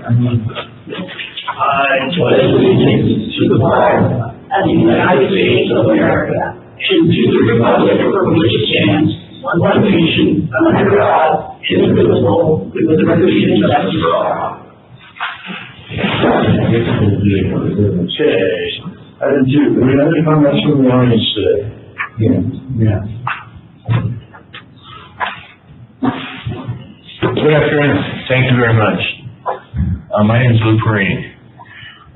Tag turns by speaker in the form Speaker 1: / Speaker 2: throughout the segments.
Speaker 1: I pledge allegiance to the flag of the United States of America and to the republic for which it stands, one nation, under God, indivisible, with liberty and justice for all.
Speaker 2: Okay. Item 2. Do we have any comments from the audience today? Yeah.
Speaker 3: Good afternoon. Thank you very much. My name is Lou Perini,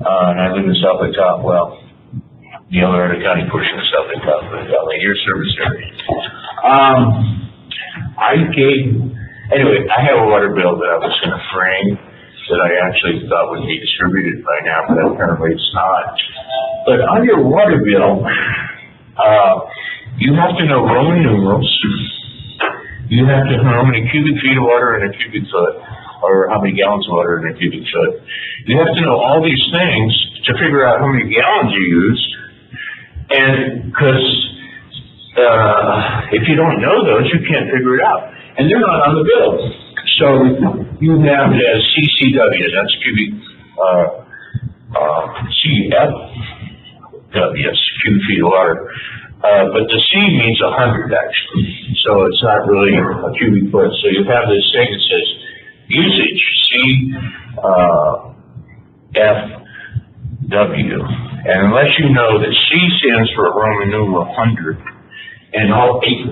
Speaker 3: and I live in South Lake Tahoe. Well, the El Dorado County portion of South Lake Tahoe, your service area. Anyway, I have a water bill that I was going to frame that I actually thought would be distributed by now, but apparently it's not. But on your water bill, you have to know Roman numerals. You have to know how many cubic feet of water in a cubic foot, or how many gallons of water in a cubic foot. You have to know all these things to figure out how many gallons you used. And because if you don't know those, you can't figure it out. And they're not on the bill. So you have it as CCW, that's cubic, CFW, yes, cubic feet of water. But the C means 100 actually, so it's not really a cubic foot. So you have this thing that says usage, CFW, and unless you know that C stands for Roman numeral 100, and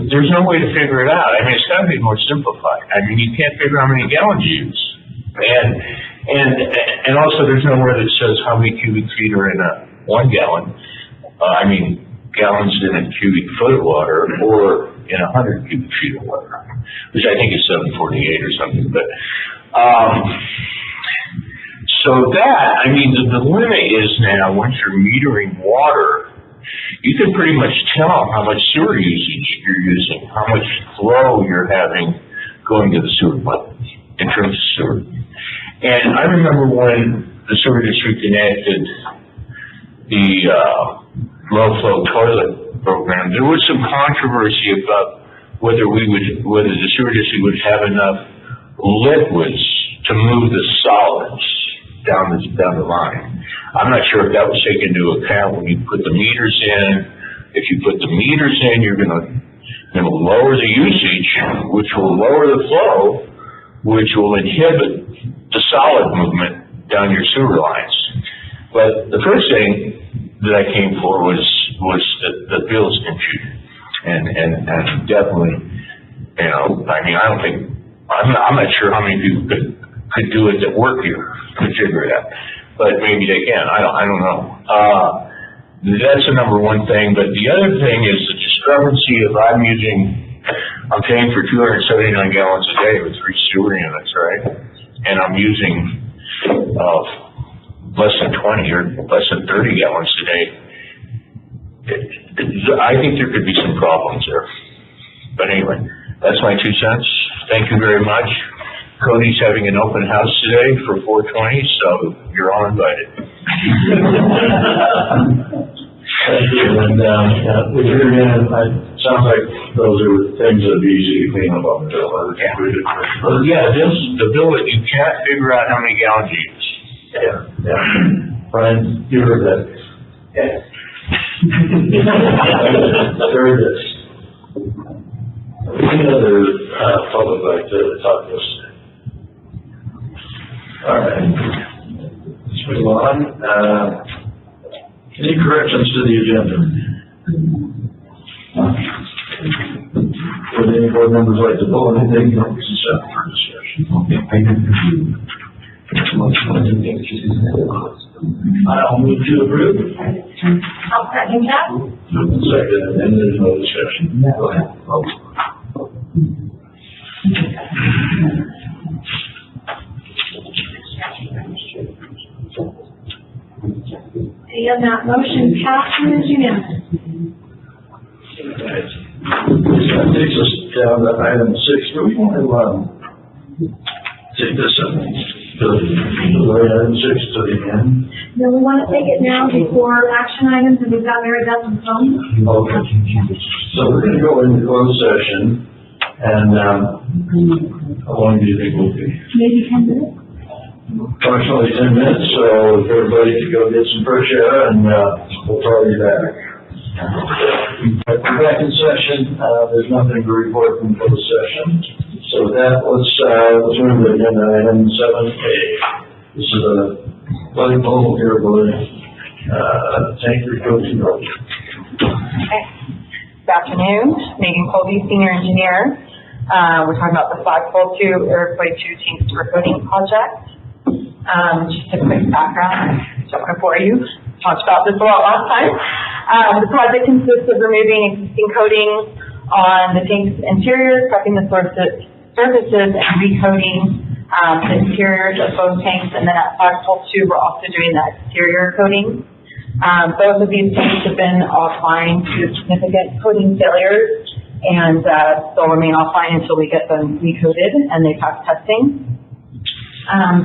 Speaker 3: there's no way to figure it out. I mean, it's got to be more simplified. I mean, you can't figure out how many gallons you use, and also there's nowhere that says how many cubic feet are in a 1 gallon. Gallons in a cubic foot of water, or in 100 cubic feet of water, which I think is 748 or something. But so that, the limit is now, once you're metering water, you can pretty much tell how much sewer usage you're using, how much flow you're having going to the sewer plant in terms of sewer. And I remember when the sewer district enacted the low-flow toilet program, there was some controversy about whether the sewer district would have enough liquids to move the solids down the line. I'm not sure if that was taken into account when you put the meters in. If you put the meters in, you're going to lower the usage, which will lower the flow, which will inhibit the solid movement down your sewer lines. But the first thing that I came for was the bills computed, and definitely, I'm not sure how many people could do it that work here, could figure it out, but maybe they can. I don't know. That's the number one thing. But the other thing is the discrepancy of I'm paying for 279 gallons a day with 3 sewer units, right? And I'm using less than 20 or less than 30 gallons a day. I think there could be some problems there. But anyway, that's my 2 cents. Thank you very much. Cody's having an open house today for 420, so you're all invited.
Speaker 2: Thank you. And it sounds like those are things that would be easy to clean up on the bill.
Speaker 3: Yeah, the bill that you can't figure out how many gallons you use.
Speaker 2: Yeah. Brian, you heard that. Yeah. There it is. Any other public like to talk to us? All right. Let's move on. Any corrections to the agenda? Would any board members like to pull anything from consent for discussion? I'll move to approve.
Speaker 4: I'll second that.
Speaker 2: Second, and there's no discussion. Go ahead.
Speaker 4: And that motion passes unanimously.
Speaker 2: That takes us down to item 6. Do we want to take this up? Item 6 to the end?
Speaker 4: Do we want to take it now before action items, and we've got Mary Beth on the phone?
Speaker 2: Okay. So we're going to go into closed session, and how long do you think we'll be?
Speaker 4: Maybe 10 minutes.
Speaker 2: approximately 10 minutes, so if everybody could go get some fresh air, and we'll call you back. We're back in session. There's nothing to report from closed session. So with that, let's move to agenda item 7A. This is a flood pole irrigation tank recovery road.
Speaker 5: Okay. Good afternoon, Megan Colby, Senior Engineer. We're talking about the Flagpole 2 Iroquois 2 Tank Recoating Project. Just a quick background, don't want to bore you. Talked about this a lot last time. The project consists of removing existing coating on the tank's interior, prepping the surfaces, and recoating the interiors of both tanks. And then at Flagpole 2, we're also doing the exterior coating. Both of these tanks have been offline due to significant coating failures, and they'll remain offline until we get them recoated and they pass testing.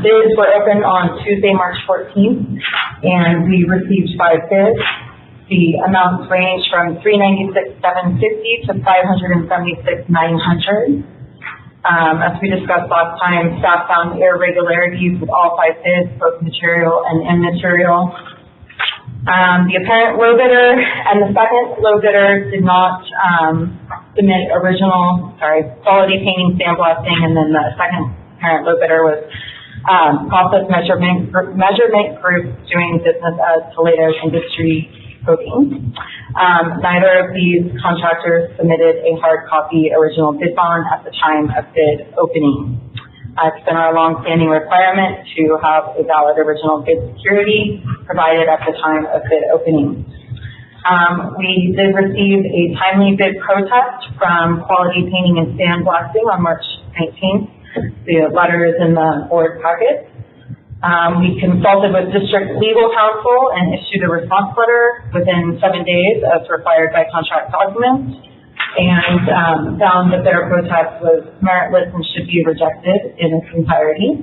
Speaker 5: Bids were opened on Tuesday, March 14th, and we received 5 bids. The amounts range from $396,750 to $576,900. As we discussed last time, staff found irregularities with all 5 bids, both material and immaterial. The apparent low bidder and the second low bidder did not submit quality painting, sandblasting, and then the second apparent low bidder was process measurement group doing business as Tahoe Industry Coating. Neither of these contractors submitted a hard copy original bid bond at the time of bid opening. It's been our long-standing requirement to have a valid original bid security provided at the time of bid opening. We did receive a timely bid protest from Quality Painting and Sandblasting on March 19th. The letter is in the board packet. We consulted with district legal counsel and issued a response letter within 7 days as required by contract documents, and found that their protest was meritless and should be rejected in its entirety.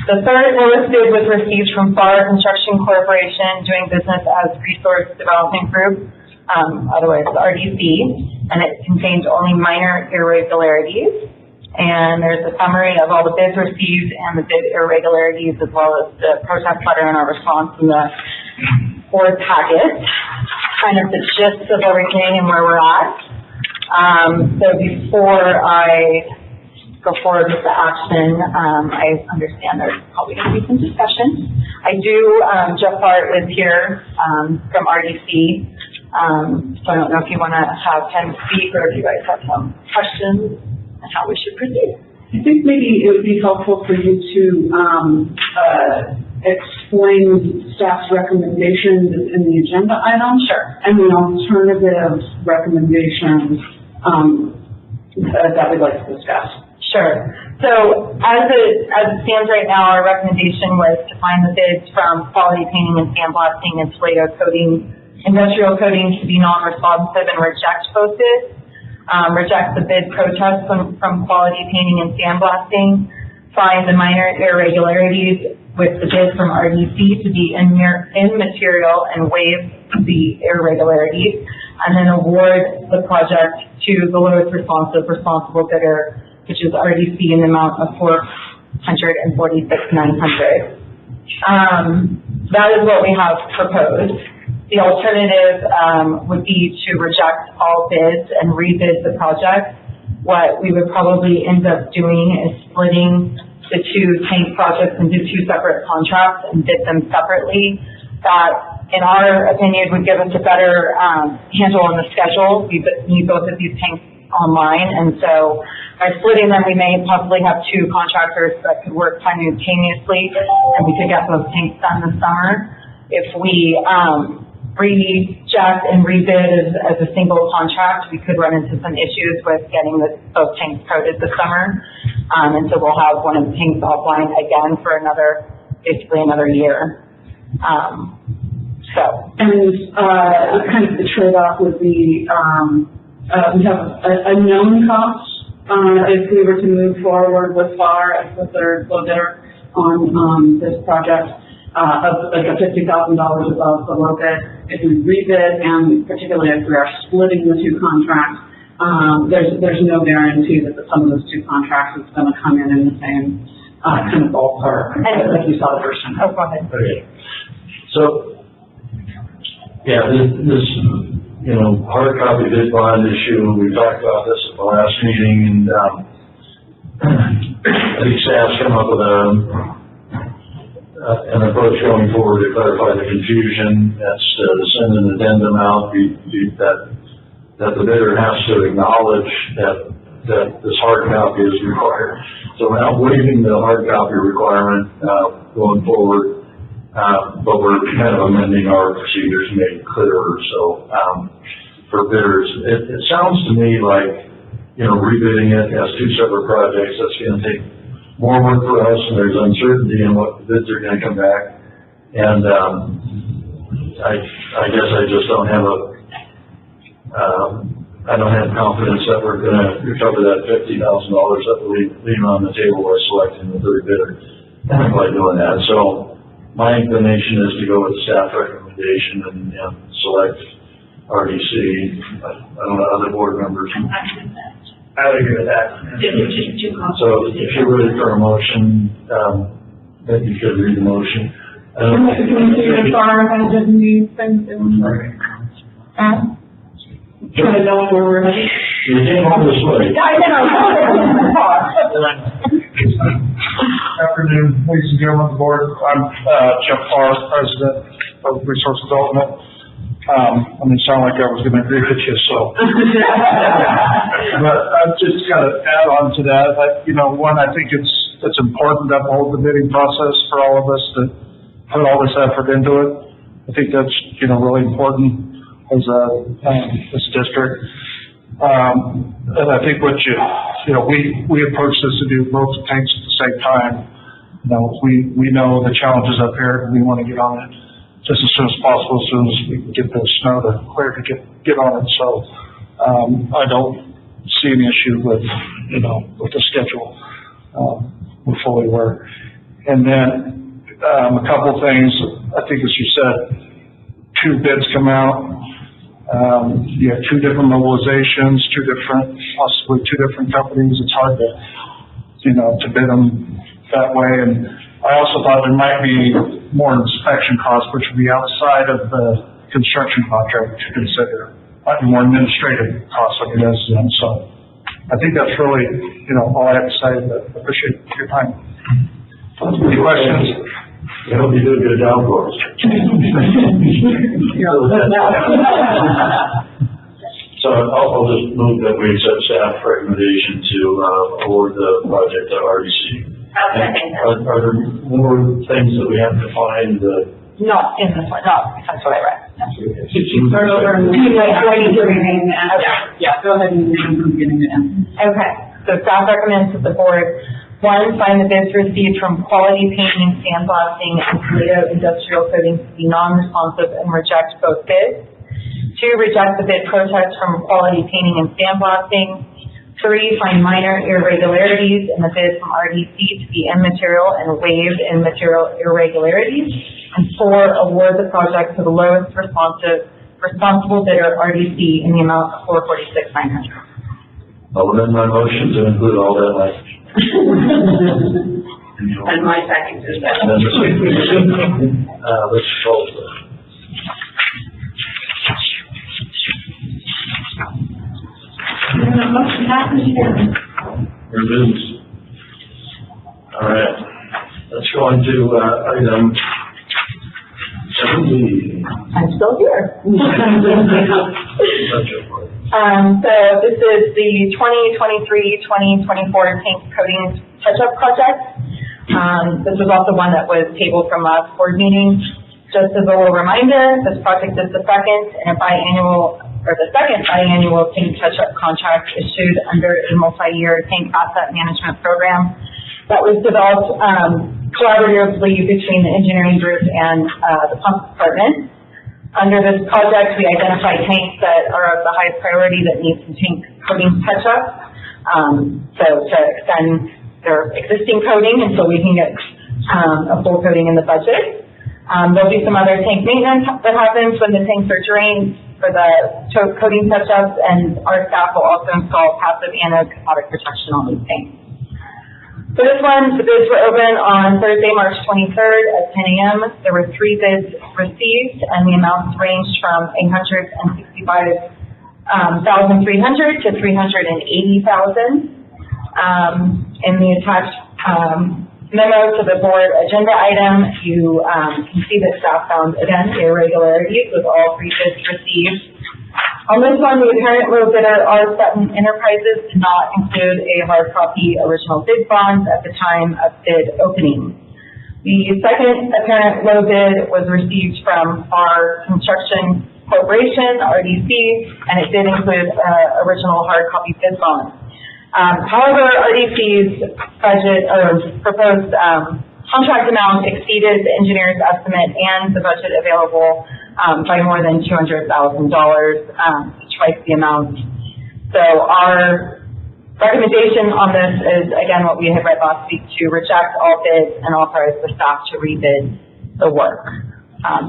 Speaker 5: The third lowest bid was received from FAR Construction Corporation, doing business as Resource Development Group, otherwise RDC, and it contained only minor irregularities. And there's a summary of all the bids received and the bid irregularities, as well as the protest letter and our response in the board packet, kind of the gist of everything and where we're at. So before I go forward with the action, I understand there's probably going to be some discussion. I do, Jeff Hart is here from RDC, so I don't know if you want to have him speak or if you guys have some questions on how we should proceed.
Speaker 6: I think maybe it would be helpful for you to explain staff's recommendations in the agenda item.
Speaker 5: Sure.
Speaker 6: And the alternative recommendations that we'd like to discuss.
Speaker 5: Sure. So as it stands right now, our recommendation was to find the bids from Quality Painting and Sandblasting and Toledo Coating, Industrial Coating to be non-responsive and reject both bids. Reject the bid protest from Quality Painting and Sandblasting, find the minor irregularities with the bid from RDC to be immaterial and waive the irregularities, and then award the project to the lowest responsible bidder, which is RDC, in the amount of $446,900. That is what we have proposed. The alternative would be to reject all bids and rebid the project. What we would probably end up doing is splitting the 2 tank projects into 2 separate contracts and bid them separately. That, in our opinion, would give us a better handle on the schedule. We need both of these tanks online, and so by splitting them, we may possibly have 2 contractors that could work simultaneously, and we could get those tanks done this summer. If we reject and rebid as a single contract, we could run into some issues with getting both tanks coated this summer. And so we'll have one of the tanks offline again for basically another year. And
Speaker 6: kind of the trade-off would be, we have a known cost if we were to move forward with FAR as the third low bidder on this project, of like $50,000 above the low bid. If we rebid, and particularly if we are splitting the 2 contracts, there's no guarantee that the sum of those 2 contracts is going to come in the same kind of ballpark, like you saw the first time.
Speaker 5: Oh, go ahead.
Speaker 2: Okay. So, yeah, this, you know, hard copy bid bond issue, we talked about this at the last meeting, and, I think staff's come up with an approach going forward to clarify the confusion. That's to send an addendum out, that the bidder has to acknowledge that this hard copy is required. So we're not waiving the hard copy requirement, going forward, but we're kind of amending our procedures to make it clearer. So, for bidders, it sounds to me like, you know, rebidding it as two separate projects, that's gonna take more work for us, and there's uncertainty in what bids are gonna come back. And, I guess I just don't have I don't have confidence that we're gonna recover that $50,000 that we leave on the table by selecting the third bidder by doing that. So my inclination is to go with the staff recommendation and select RDC. I don't know, other board members.
Speaker 1: I would agree with that.
Speaker 2: So if you're ready for a motion, then you could read the motion.
Speaker 6: Can we see the far and just new things doing? Trying to know where we're headed.
Speaker 2: You came home this way.
Speaker 7: Afternoon, ladies and gentlemen of the board. I'm Jeff Farr, President of Resource Development. I mean, sound like I was going to agree with you, so. But I've just got to add on to that. You know, one, I think it's important to uphold the bidding process for all of us to put all this effort into it. I think that's, you know, really important as this district. And I think what you know, we approach this to do both tanks at the same time. You know, we know the challenges up here, and we want to get on it just as soon as possible, as soon as we can get the snow to clear to get on it. So, I don't see an issue with, you know, with the schedule. We're fully aware. And then, a couple of things, I think as you said, 2 bids come out. You have 2 different mobilizations, possibly two different companies. It's hard to, you know, to bid them that way. And I also thought there might be more inspection costs, which would be outside of the construction contract to consider. Might be more administrative costs on you guys. So I think that's really, you know, all I have to say, but I appreciate your time. Any questions?
Speaker 2: I hope you do a good job for us. So I'll just move that we accept staff recommendation to award the project to RDC. Are there more things that we have to find?
Speaker 5: No, in this one, no, that's what I read.
Speaker 6: Start over and yeah, go ahead and do from the beginning to end.
Speaker 5: Okay, so staff recommends that the board, 1, find the bids received from Quality Painting, Sandblasting, and Toledo Industrial Coatings to be non-responsive and reject both bids. 2, reject the bid protest from Quality Painting and Sandblasting. 3, find minor irregularities in the bid from RDC to be immaterial and waive immaterial irregularities. And 4, award the project to the lowest responsible bidder, RDC, in the amount of $446,900.
Speaker 2: I'll amend my motion to include all that language.
Speaker 1: And my second is that.
Speaker 2: Let's vote. Your business. All right. Let's go on to item 70.
Speaker 5: I'm still here. So this is the 2023-2024 tank coating touch-up project. This was also one that was tabled from last board meeting. Just as a little reminder, this project is the second biannual tank touch-up contract issued under a multi-year tank asset management program that was developed collaboratively between the engineering group and the pump department. Under this project, we identify tanks that are of the highest priority that need some tank coating touch-up. So to extend their existing coating until we can get a full coating in the budget. There'll be some other tank maintenance that happens when the tanks are drained for the coating touch-ups, and our staff will also install passive anode cathodic protection on these tanks. For this one, the bids were open on Thursday, March 23rd at 10 a.m. There were 3 bids received, and the amounts ranged from $865,300 to $380,000. In the attached memo to the board agenda item, you can see that staff found, again, irregularities with all 3 bids received. On this one, the apparent low bidder, R. Sutton Enterprises, did not include a hard copy original bid bond at the time of bid opening. The second apparent low bid was received from R. Construction Corporation, RDC, and it did include original hard copy bid bond. However, RDC's budget or proposed contract amount exceeded the engineer's estimate and the budget available by more than $200,000, twice the amount. So our recommendation on this is, again, what we had read last week, to reject all bids and authorize the staff to rebid the work.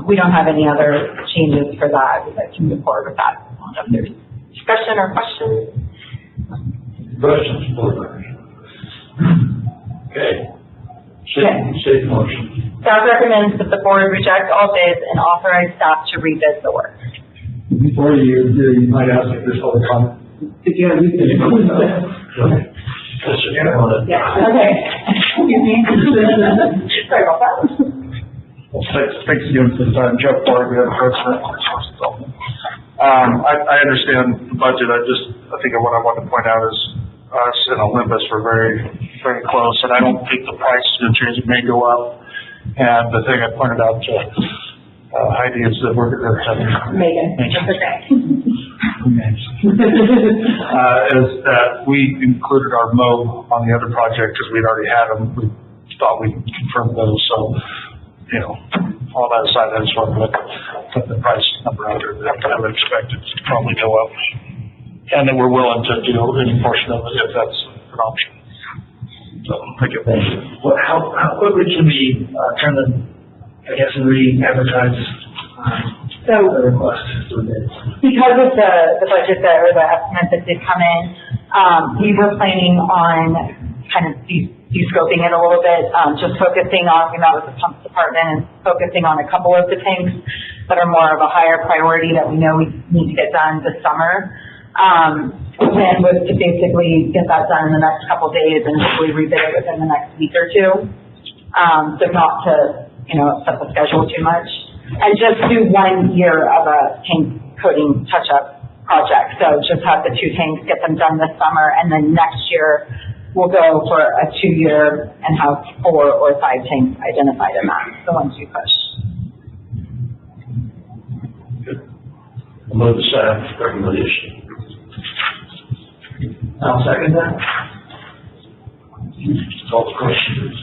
Speaker 5: We don't have any other changes for that. We'd like to move forward with that. If there's discussion or questions.
Speaker 2: Questions, board members? Okay. State motion.
Speaker 5: Staff recommends that the board reject all bids and authorize staff to rebid the work.
Speaker 7: Before you do, you might ask if there's other comment.
Speaker 6: Yeah, you can.
Speaker 5: Yeah, okay. Excuse me. Sorry about that.
Speaker 7: Well, thanks again for the time. Jeff Barr, we have a president of Resource Development. I understand the budget. I think what I want to point out is us and Olympus were very, very close, and I don't think the price is going to change. It may go up. And the thing I pointed out to Heidi is that we're having
Speaker 5: Megan. Okay.
Speaker 7: is that we included our mow on the other project because we'd already had them. We thought we confirmed those. So, all that aside, I just wanted to put the price number out there that I would expect it to probably go up. And that we're willing to do any portion of it if that's an option. So, thank you.
Speaker 1: How quickly can we turn the, and re-advertise the request for bids?
Speaker 5: Because of the budget that, or the estimate that did come in, we were planning on kind of de-scoping it a little bit, just focusing on, we met with the pumps department and focusing on a couple of the tanks that are more of a higher priority that we know we need to get done this summer. The plan was to basically get that done in the next couple of days and hopefully rebid it within the next week or two. So not to, upset the schedule too much. And just do 1 year of a tank coating touch-up project. So just have the 2 tanks, get them done this summer, and then next year we'll go for a 2-year and have 4 or 5 tanks identified in that, the ones we push.
Speaker 2: I'll move the staff recommendation.
Speaker 1: I'll second that.
Speaker 2: Call the question.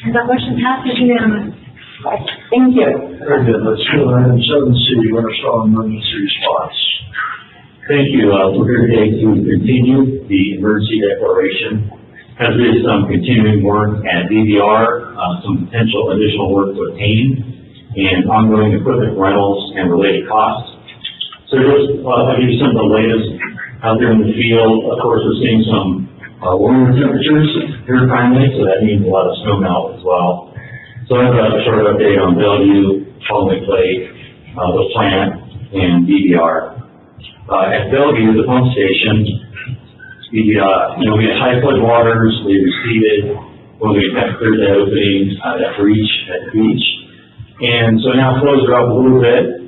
Speaker 4: The motion passes unanimously.
Speaker 5: Thank you.
Speaker 2: Very good. Let's go to item 7C, Winter Storm Emergency Response.
Speaker 8: Thank you. We're here today to continue the emergency declaration. As there is some continuing work at DVR, some potential additional work to attain, and ongoing equipment rentals and related costs. So just, I'll give you some of the latest out there in the field. Of course, we're seeing some warmer temperatures here finally, so that means a lot of snow melt as well. So I have a short update on Bellevue, Palm Lake, the plant, and DVR. At Bellevue, the pump station, we had high flood waters, we receded when we kind of cleared that opening, that breach at the beach. And so now flows are up a little bit,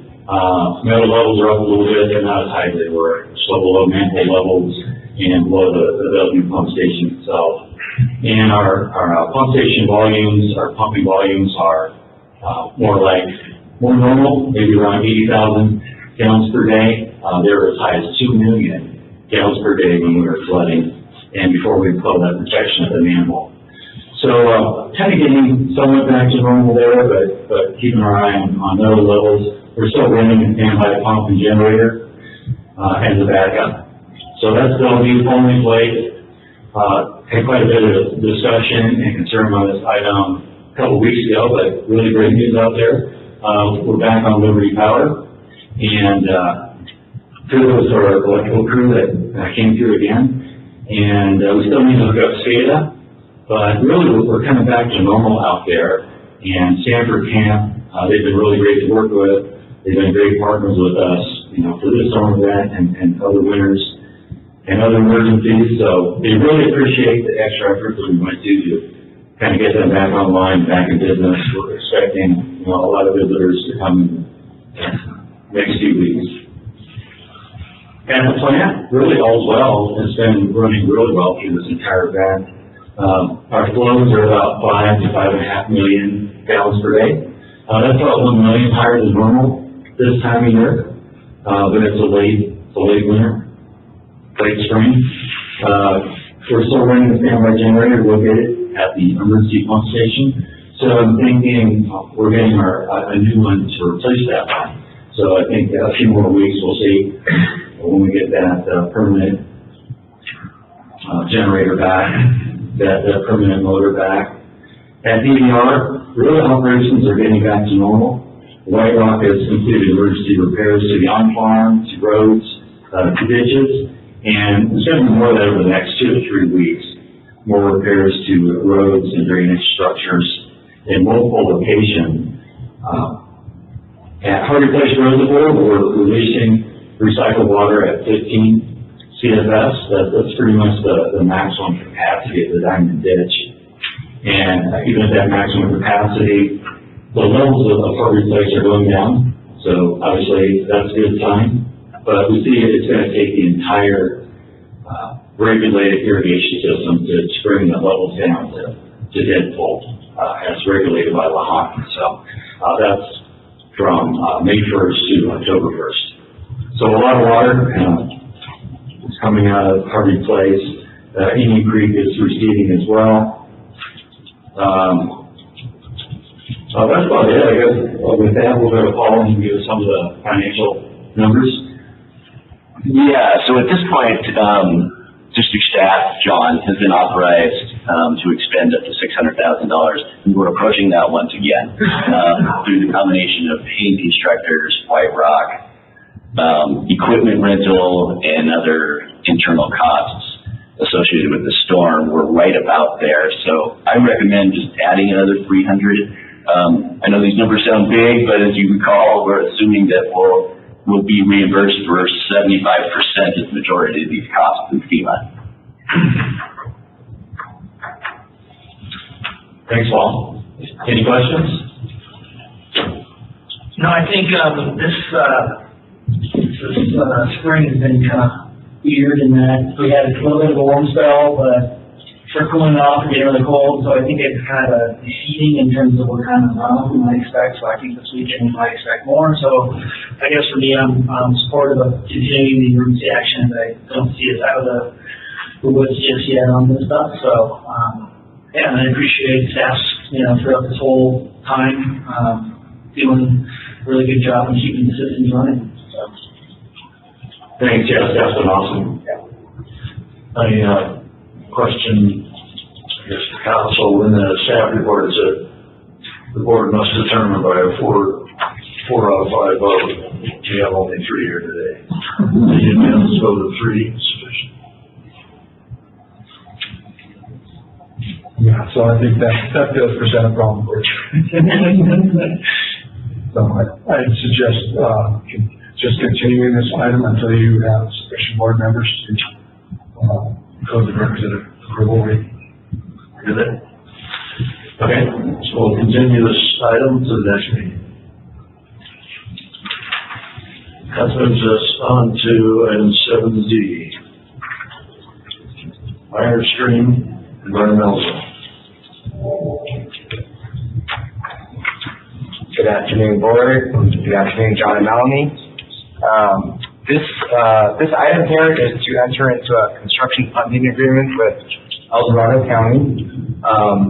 Speaker 8: metal levels are up a little bit, they're not as high as they were. Still below manhole levels and below the Bellevue pump station itself. And our pump station volumes, our pumping volumes are more normal, maybe around 80,000 gallons per day. They're as high as 2 million gallons per day when we were flooding, and before we pulled that protection at the manhole. So, kind of getting somewhat back to normal there, but keeping our eye on those levels. We're still running a standby pump and generator as a backup. So that's Bellevue, Palm Lake. Had quite a bit of discussion and concern on this item a couple weeks ago, but really great news out there. We're back on Liberty Power, And, kudos to our electrical crew that came through again. And, we still need to hook up SCADA, but really we're kind of back to normal out there. And Sanford Camp, they've been really great to work with. They've been great partners with us, you know, for this summer event and other winters and other emergencies. So they really appreciate the extra effort that we went to kind of get them back online, back in business. We're expecting, you know, a lot of visitors to come next few weeks. And the plant, really all well, has been running really well through this entire event. Our flows are about 5 to 5.5 million gallons per day. That's about 1 million higher than normal this time of year, but it's a late winter, late spring. We're still running the standby generator located at the emergency pump station. So I'm thinking we're getting a new one to replace that one. So I think a few more weeks we'll see when we get that permanent generator back, that permanent motor back. At DVR, really operations are getting back to normal. White Rock has completed emergency repairs to the on-farm, to roads, to ditches, and there's going to be more of that over the next 2 to 3 weeks. More repairs to roads and drainage structures in multiple locations. At Hardy Place Reservoir, we're releasing recycled water at 15 CFS. That's pretty much the maximum capacity of the Diamond Ditch. And even at that maximum capacity, the levels of Hardy Place are going down. So obviously that's a good sign. But we see it's going to take the entire regulated irrigation system to bring the levels down to dead full, as regulated by AD-HOC. So that's from May 1st to October 1st. So a lot of water is coming out of Hardy Place. Emu Creek is receding as well. That's about it. I guess with that, we'll go to Paul and give us some of the financial numbers.
Speaker 1: Yeah, so at this point, district staff, John, has been authorized to expend up to $600,000, and we're approaching that once again through the combination of paint instructors, White Rock, equipment rental, and other internal costs associated with the storm. We're right about there, so I recommend just adding another $300,000. I know these numbers sound big, but as you recall, we're assuming that we'll be reimbursed for 75% of the majority of these costs through FEMA.
Speaker 8: Thanks, Paul. Any questions?
Speaker 9: No, I think this spring has been kind of weird in that we had a little bit of a warm spell, but we're cooling off and getting really cold, so I think it's kind of receding in terms of what kind of runoff we might expect. So I think this weekend we might expect more. So I guess for me, I'm supportive of continuing the emergency action. I don't see us out of the woods just yet on this stuff. So yeah, and I appreciate staff's, throughout this whole time, doing a really good job in keeping the systems running. So.
Speaker 8: Thanks, yes, that's been awesome.
Speaker 2: Yeah. Question, I guess, the council in the staff report is that the board must determine by a 4 out of 5 vote. We have only 3 here today. The unanimous vote of 3 is sufficient.
Speaker 7: Yeah, so I think that does present a problem for you. So I'd suggest just continuing this item until you have sufficient board members to code the requisite approval rate.
Speaker 2: Good. Okay, so we'll continue this item to the next meeting. That moves us on to item 7D. Iron Stream Environmental Zone.
Speaker 10: Good afternoon, board. Good afternoon, John and Melanie. This item here is to enter into a construction funding agreement with El Dorado County.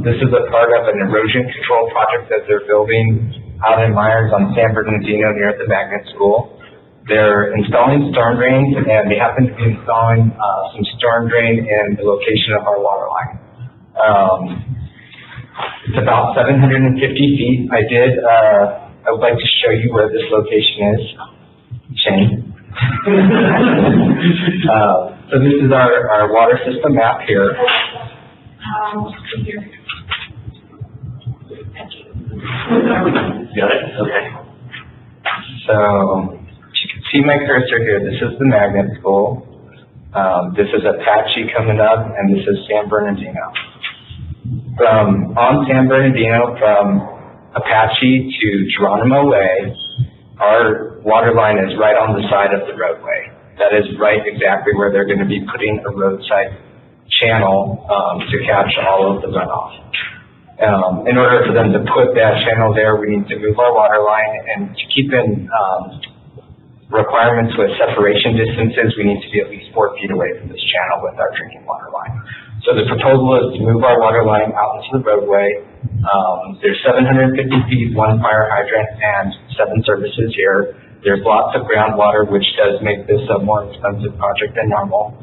Speaker 10: This is a part of an erosion control project that they're building out in Myers on San Bernardino near the magnet school. They're installing storm drains, and they happen to be installing some storm drain in the location of our water line. It's about 750 feet. I would like to show you where this location is. Shane. So this is our water system map here.
Speaker 8: Got it? Okay.
Speaker 10: So you can see my cursor here. This is the magnet school. This is Apache coming up, and this is San Bernardino. On San Bernardino, from Apache to Geronimo Way, our water line is right on the side of the roadway. That is right exactly where they're going to be putting a roadside channel to catch all of the runoff. In order for them to put that channel there, we need to move our water line, and to keep in requirements with separation distances, we need to be at least 4 feet away from this channel with our drinking water line. So the proposal is to move our water line out into the roadway. There's 750 feet, 1 fire hydrant, and 7 services here. There's lots of groundwater, which does make this a more expensive project than normal.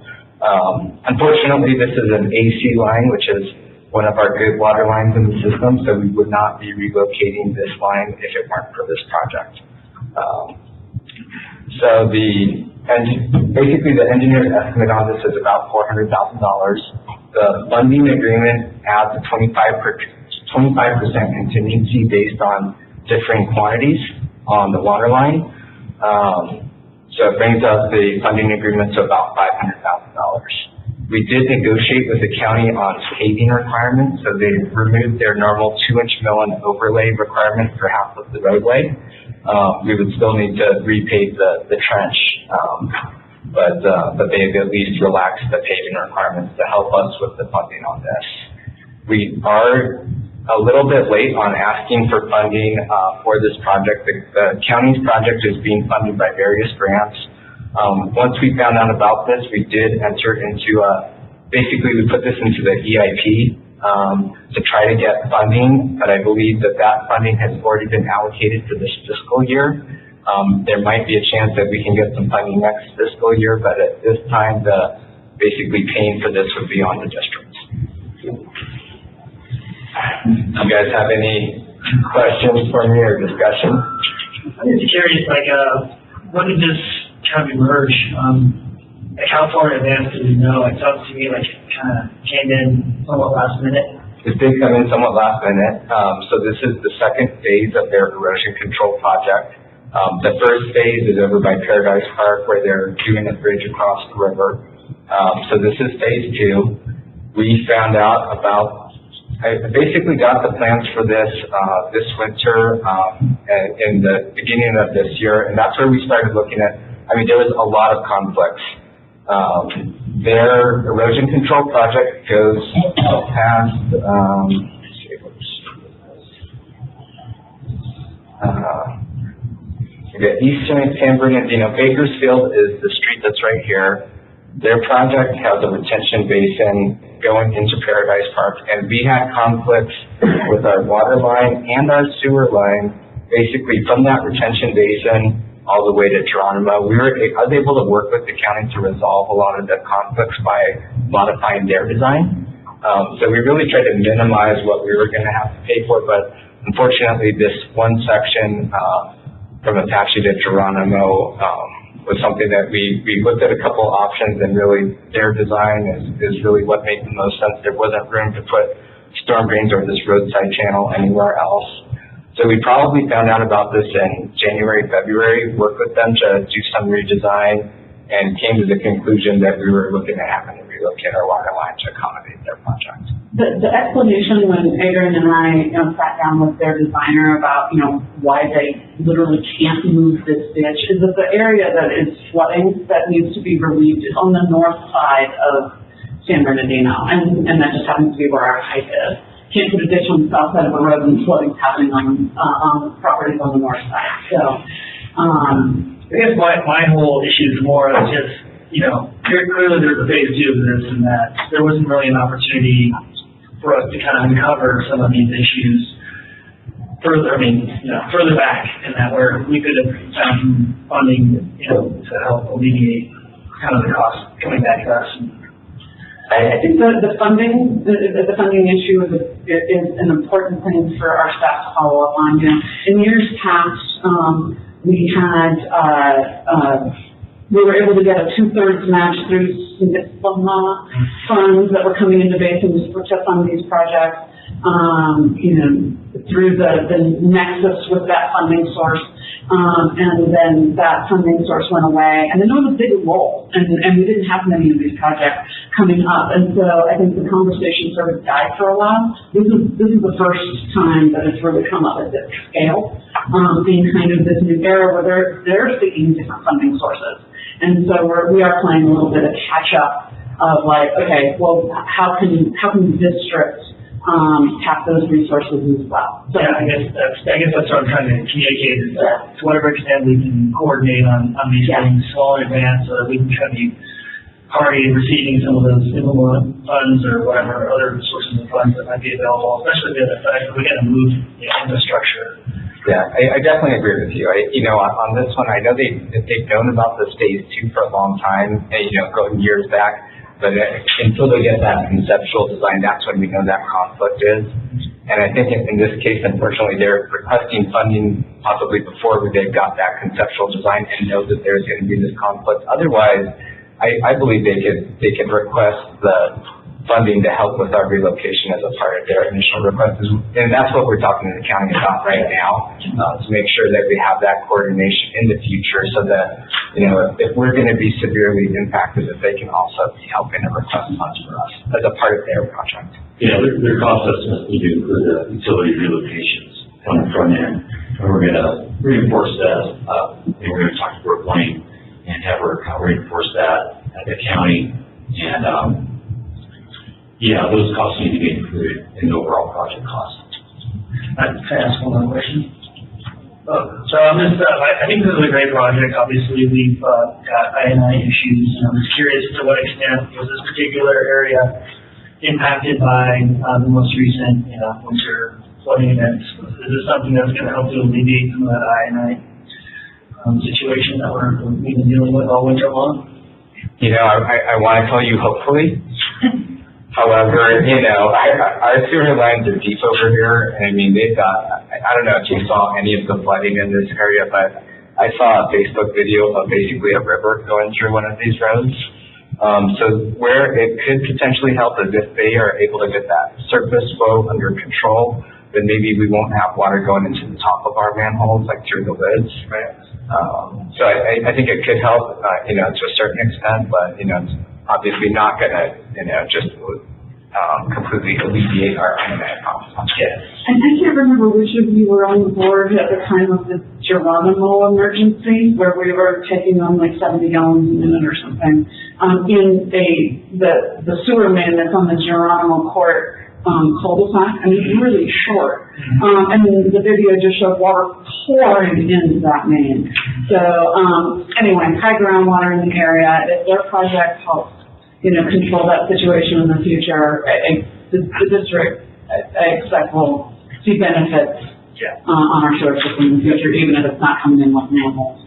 Speaker 10: Unfortunately, this is an AC line, which is one of our good water lines in the system, so we would not be relocating this line if it weren't for this project. So basically the engineer's estimate on this is about $400,000. The funding agreement adds a 25% contingency based on differing quantities on the water line. So it brings up the funding agreement to about $500,000. We did negotiate with the county on paving requirements, so they removed their normal 2-inch mill and overlay requirement for half of the roadway. We would still need to repave the trench, but they've at least relaxed the paving requirements to help us with the funding on this. We are a little bit late on asking for funding for this project. The county's project is being funded by various grants. Once we found out about this, we did enter into basically we put this into the EIP to try to get funding, but I believe that funding has already been allocated for this fiscal year. There might be a chance that we can get some funding next fiscal year, but at this time, basically paying for this would be on the district. You guys have any questions for me or discussion?
Speaker 9: I'm just curious, when did this kind of emerge? How far in advance did we know? It sounds to me like it kind of came in somewhat last minute.
Speaker 10: It did come in somewhat last minute. So this is the second phase of their erosion control project. The first phase is over by Paradise Park, where they're doing a bridge across the river. So this is phase 2. We found out I basically got the plans for this winter in the beginning of this year, and that's where we started looking at. There was a lot of conflicts. Their erosion control project goes past, Eastern San Bernardino. Bakersfield is the street that's right here. Their project has a retention basin going into Paradise Park, and we had conflicts with our water line and our sewer line, basically from that retention basin all the way to Geronimo. I was able to work with the county to resolve a lot of the conflicts by modifying their design. So we really tried to minimize what we were going to have to pay for, but unfortunately this one section from Apache to Geronimo was something that we looked at a couple of options, and really their design is really what made the most sense. There wasn't room to put storm drains or this roadside channel anywhere else. So we probably found out about this in January, February, worked with them to do some redesign, and came to the conclusion that we were looking at having to relocate our water line to accommodate their project.
Speaker 6: The explanation when Adrian and I sat down with their designer about, why they literally can't move this ditch is that the area that is flooding that needs to be relieved is on the north side of San Bernardino, and that just happens to be where our pipe is. Can't put a ditch on the south side of a road and flooding's happening on properties on the north side. So,
Speaker 9: I guess my whole issue is more of just, clearly there's a phase 2 of this, and that there wasn't really an opportunity for us to kind of uncover some of these issues further back, in that where we could have found some funding, to help alleviate kind of the cost coming back to us.
Speaker 6: I think the funding issue is an important thing for our staff to follow up on. In years past, we had, we were able to get a 2/3 match through some funds that were coming into basin to fund these projects. Through the nexus with that funding source. And then that funding source went away, and then there was a big lull, and we didn't have many of these projects coming up, and so I think the conversation sort of died for a while. This is the first time that it's really come up at this scale, in kind of this new era where they're seeking different funding sources, and so we are playing a little bit of catch up of like, okay, well, how can districts tap those resources as well. So,
Speaker 9: yeah, I guess that's what I'm trying to communicate is that to whatever extent we can coordinate on these things well in advance so that we can kind of be already receiving some of those stimulus funds or whatever other sources of funds that might be available, especially if we're going to move the infrastructure.
Speaker 10: Yeah, I definitely agree with you. On this one, I know they've known about this phase 2 for a long time, going years back. But until they get that conceptual design, that's when we know that conflict is. And I think in this case, unfortunately, they're requesting funding possibly before they've got that conceptual design and know that there's going to be this conflict. Otherwise, I believe they could request the funding to help with our relocation as a part of their initial request. And that's what we're talking to the county about right now, to make sure that we have that coordination in the future so that, if we're going to be severely impacted, that they can also be helping to request funds for us as a part of their project.
Speaker 8: Yeah, their cost estimates we do for the utility relocations on the front end, and we're going to reinforce that, and we're going to talk to Brooke Lane and have her reinforce that at the county, and yeah, those costs need to be included in the overall project cost.
Speaker 9: Can I ask one more question? So on this, I think this is a great project. Obviously, we've got I&I issues, and I'm just curious to what extent was this particular area impacted by the most recent, winter flooding events? Is this something that's going to help to alleviate some of that I&I situation that we've been dealing with all winter long?
Speaker 10: I want to tell you hopefully. However, our sewer lines are deep over here, and I mean, they've got, I don't know if you saw any of the flooding in this area, but I saw a Facebook video of basically a river going through one of these roads. So where it could potentially help is if they are able to get that surface flow under control, then maybe we won't have water going into the top of our manholes, like through the lids. Right. So I think it could help, to a certain extent, but, it's obviously not going to, just completely alleviate our I&I problems.
Speaker 6: Yeah. And I can't remember which of you were on the board at the time of the Geronimo emergency, where we were taking on like 70 gallons a minute or something, in the sewer main that's on the Geronimo Court cul-de-sac, and it's really short. And then the video just showed water pouring into that main. So, anyway, high groundwater in the area. If their project helps, control that situation in the future, the district, I expect, will see benefits on our sewer system in the future, even if it's not coming in with manholes.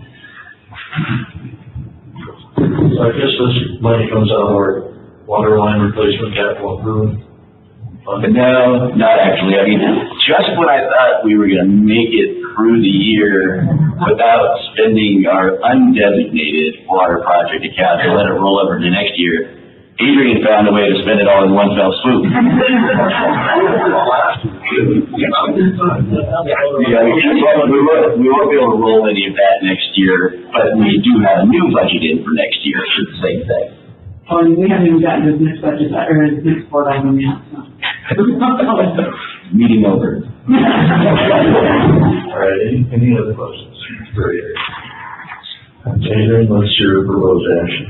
Speaker 2: So I guess this money comes out of our water line replacement capital improvement fund.
Speaker 1: No, not actually. I mean, just when I thought we were going to make it through the year without spending our undesignated water project account to let it roll over to next year, Adrian found a way to spend it all in one fell swoop. We won't be able to roll any of that next year, but we do have a new budget in for next year for the same thing.
Speaker 6: Oh, and we haven't even gotten this next budget, or this next board item yet, so.
Speaker 1: Meeting over.
Speaker 2: All right, any other questions? Very good. Adrian, what's your proposed action?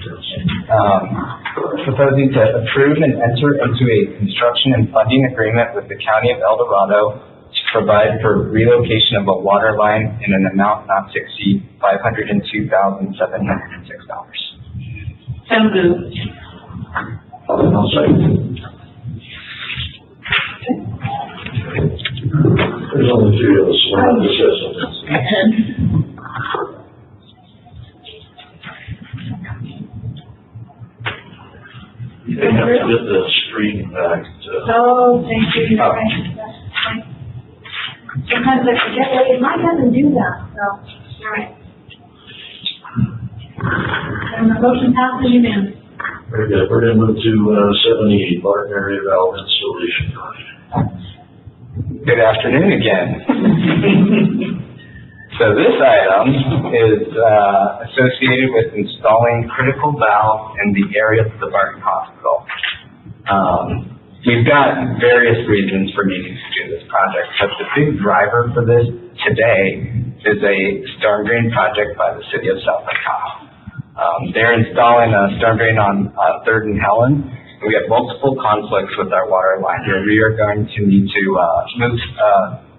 Speaker 10: Proposing to approve and enter into a construction and funding agreement with the County of El Dorado to provide for relocation of a water line in an amount not to exceed $502,706.
Speaker 6: Sounds good.
Speaker 2: I'll second. There's only three of us, we're not discussing this. You have to get the screen back to.
Speaker 4: Oh, thank you. Sometimes I forget, well, it might have to do that, so, all right. And the motion passes unanimously.
Speaker 2: Very good. We're going to move to 70, Barton Area Valve Installation Project.
Speaker 10: Good afternoon again. So this item is associated with installing critical valves in the area of the Barton Hospital. We've got various reasons for needing to do this project, but the big driver for this today is a storm drain project by the city of South Lake Tahoe. They're installing a storm drain on 3rd and Helen. We have multiple conflicts with our water line here. We are going to need to move,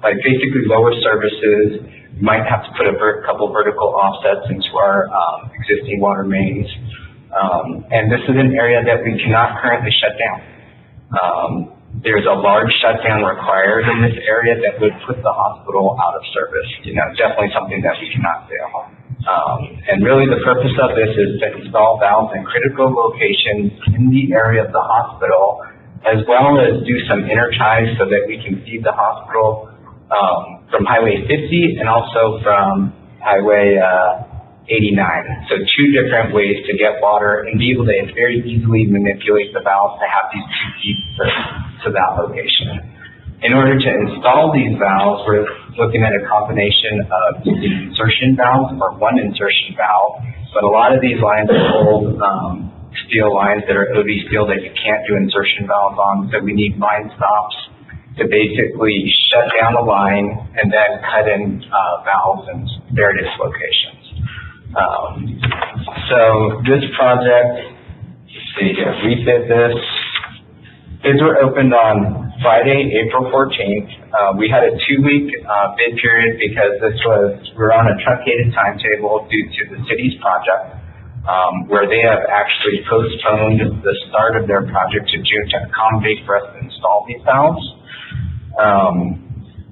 Speaker 10: basically lower services. We might have to put a couple vertical offsets into our existing water mains. And this is an area that we cannot currently shut down. There's a large shutdown required in this area that would put the hospital out of service. Definitely something that we cannot do. And really the purpose of this is to install valves in critical locations in the area of the hospital, as well as do some interties so that we can feed the hospital from Highway 50 and also from Highway 89. So two different ways to get water and be able to very easily manipulate the valves to have these two feeds to that location. In order to install these valves, we're looking at a combination of using insertion valves or one insertion valve, but a lot of these lines are old steel lines that are OD steel that you can't do insertion valves on, so we need line stops to basically shut down the line and then cut in valves in various locations. So this project, let's see here, we did this. Bids were opened on Friday, April 14th. We had a 2-week bid period because we're on a truncated timetable due to the city's project, where they have actually postponed the start of their project to June to accommodate for us to install these valves.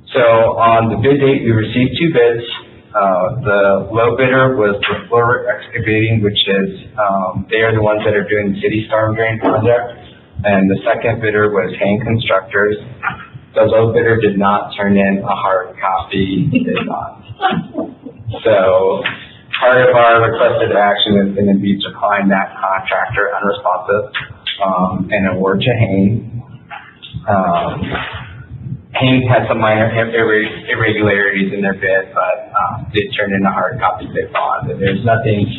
Speaker 10: So on the bid date, we received 2 bids. The low bidder was the Floor Excavating, which is, they are the ones that are doing the city storm drain project. And the second bidder was Hain Constructors. The low bidder did not turn in a hard copy. He did not. So part of our requested action is going to be to find that contractor unresponsive and award to Hain. Hain had some minor irregularities in their bid, but did turn in a hard copy bid bond. And there's nothing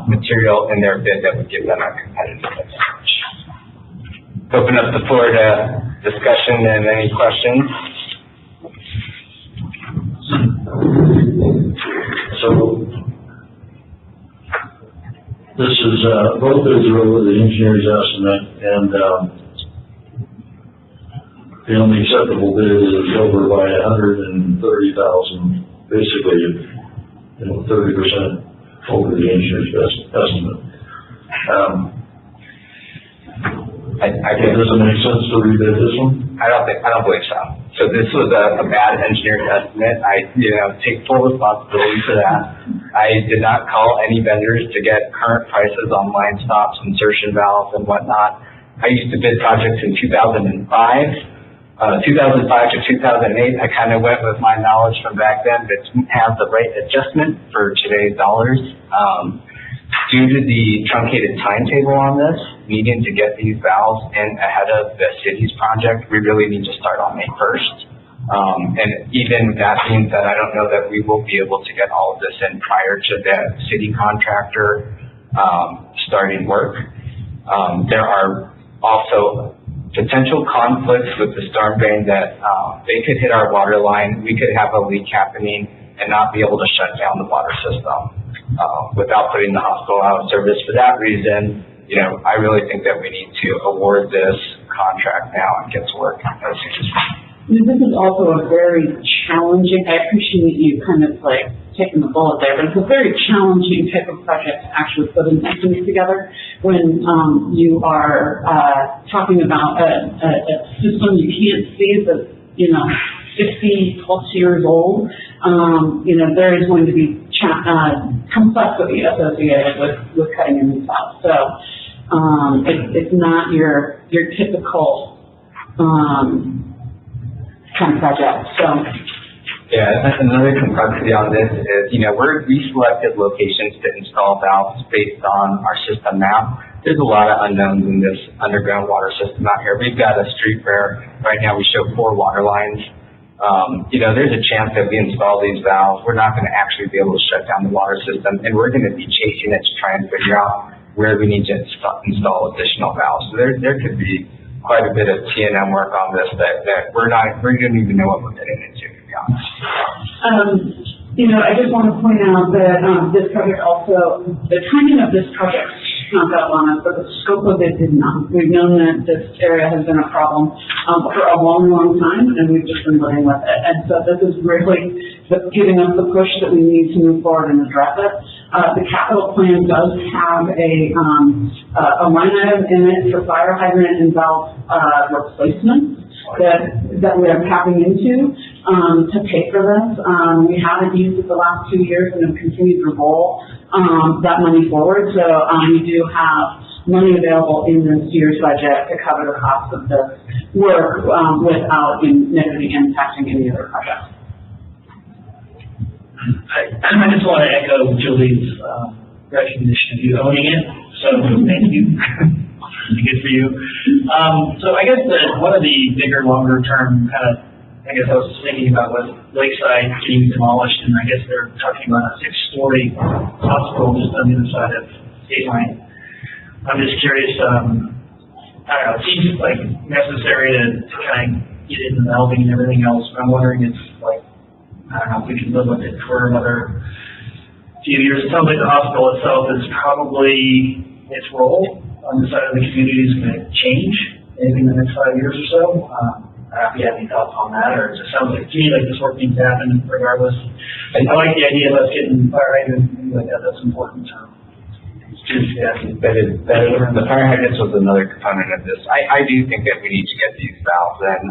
Speaker 10: material in their bid that would give them a competitive advantage. Open up the floor to discussion and any questions.
Speaker 2: So this is both bids are over the engineer's estimate, and the only acceptable bid is over by 130,000, basically, 30% over the engineer's estimate. Does it make sense to rebid this one?
Speaker 10: I don't believe so. So this was a bad engineer's estimate. I, take full responsibility for that. I did not call any vendors to get current prices on line stops, insertion valves, and whatnot. I used to bid projects in 2005. 2005 to 2008, I kind of went with my knowledge from back then that didn't have the right adjustment for today's dollars. Due to the truncated timetable on this, needing to get these valves in ahead of the city's project, we really need to start on May 1st. And even that being said, I don't know that we will be able to get all of this in prior to the city contractor starting work. There are also potential conflicts with the storm drain that they could hit our water line, we could have a leak happening and not be able to shut down the water system without putting the hospital out of service. For that reason, I really think that we need to award this contract now and get to work as soon as possible.
Speaker 6: This is also a very challenging, I appreciate you kind of taking the bullet there, but it's a very challenging type of project to actually put an estimate together when you are talking about a system you can't see that's 50 plus years old. There is going to be complexity associated with cutting in these valves. So it's not your typical kind of project. So
Speaker 10: Yeah, another complexity on this is, we selected locations to install valves based on our system map. There's a lot of unknowns in this underground water system out here. We've got a street where right now we show 4 water lines. There's a chance that we install these valves, we're not going to actually be able to shut down the water system, and we're going to be chasing it to try and figure out where we need to install additional valves. So there could be quite a bit of T&M work on this that we don't even know what we're getting into, to be honest.
Speaker 6: I just want to point out that, this project also, the timing of this project not that long, but the scope of it did not. We've known that this area has been a problem, for a long, long time, and we've just been living with it. And so this is really giving us the push that we need to move forward and address it. The capital plan does have a line item in it for fire hydrant and valve, replacement that we are tapping into, to pay for this. We haven't used it the last 2 years and have continued to roll, that money forward. So, we do have money available in this year's budget to cover the cost of this work, without negatively impacting any other projects.
Speaker 9: I just want to echo Julie's recognition of you owning it, so thank you. Good for you. So I guess one of the bigger, longer term I was thinking about was Lakeside getting demolished, and I guess they're talking about a 6-story hospital just on the other side of State Line. I'm just curious, I don't know, it seems like necessary to kind of get in the melding and everything else, but I'm wondering if, I don't know if we can live with it for another few years. It sounds like the hospital itself is probably, its role on the side of the community is going to change maybe in the next 5 years or so. I don't know if you have any thoughts on that, or it just sounds like to me like this work needs to happen regardless. I like the idea of us getting fire hydrants and things like that. That's important.
Speaker 10: The fire hydrants was another component of this. I do think that we need to get these valves in,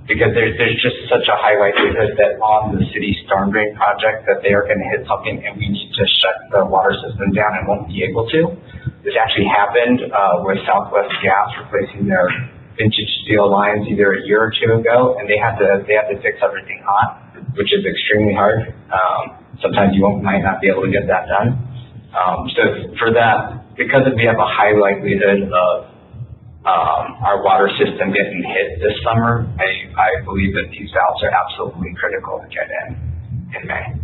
Speaker 10: because there's just such a high likelihood that on the city storm drain project that they are going to hit something and we need to shut the water system down and won't be able to. This actually happened with Southwest Gas replacing their vintage steel lines either a year or 2 ago, and they had to fix everything hot, which is extremely hard. Sometimes you might not be able to get that done. So for that, because we have a high likelihood of our water system getting hit this summer, I believe that these valves are absolutely critical to get in May.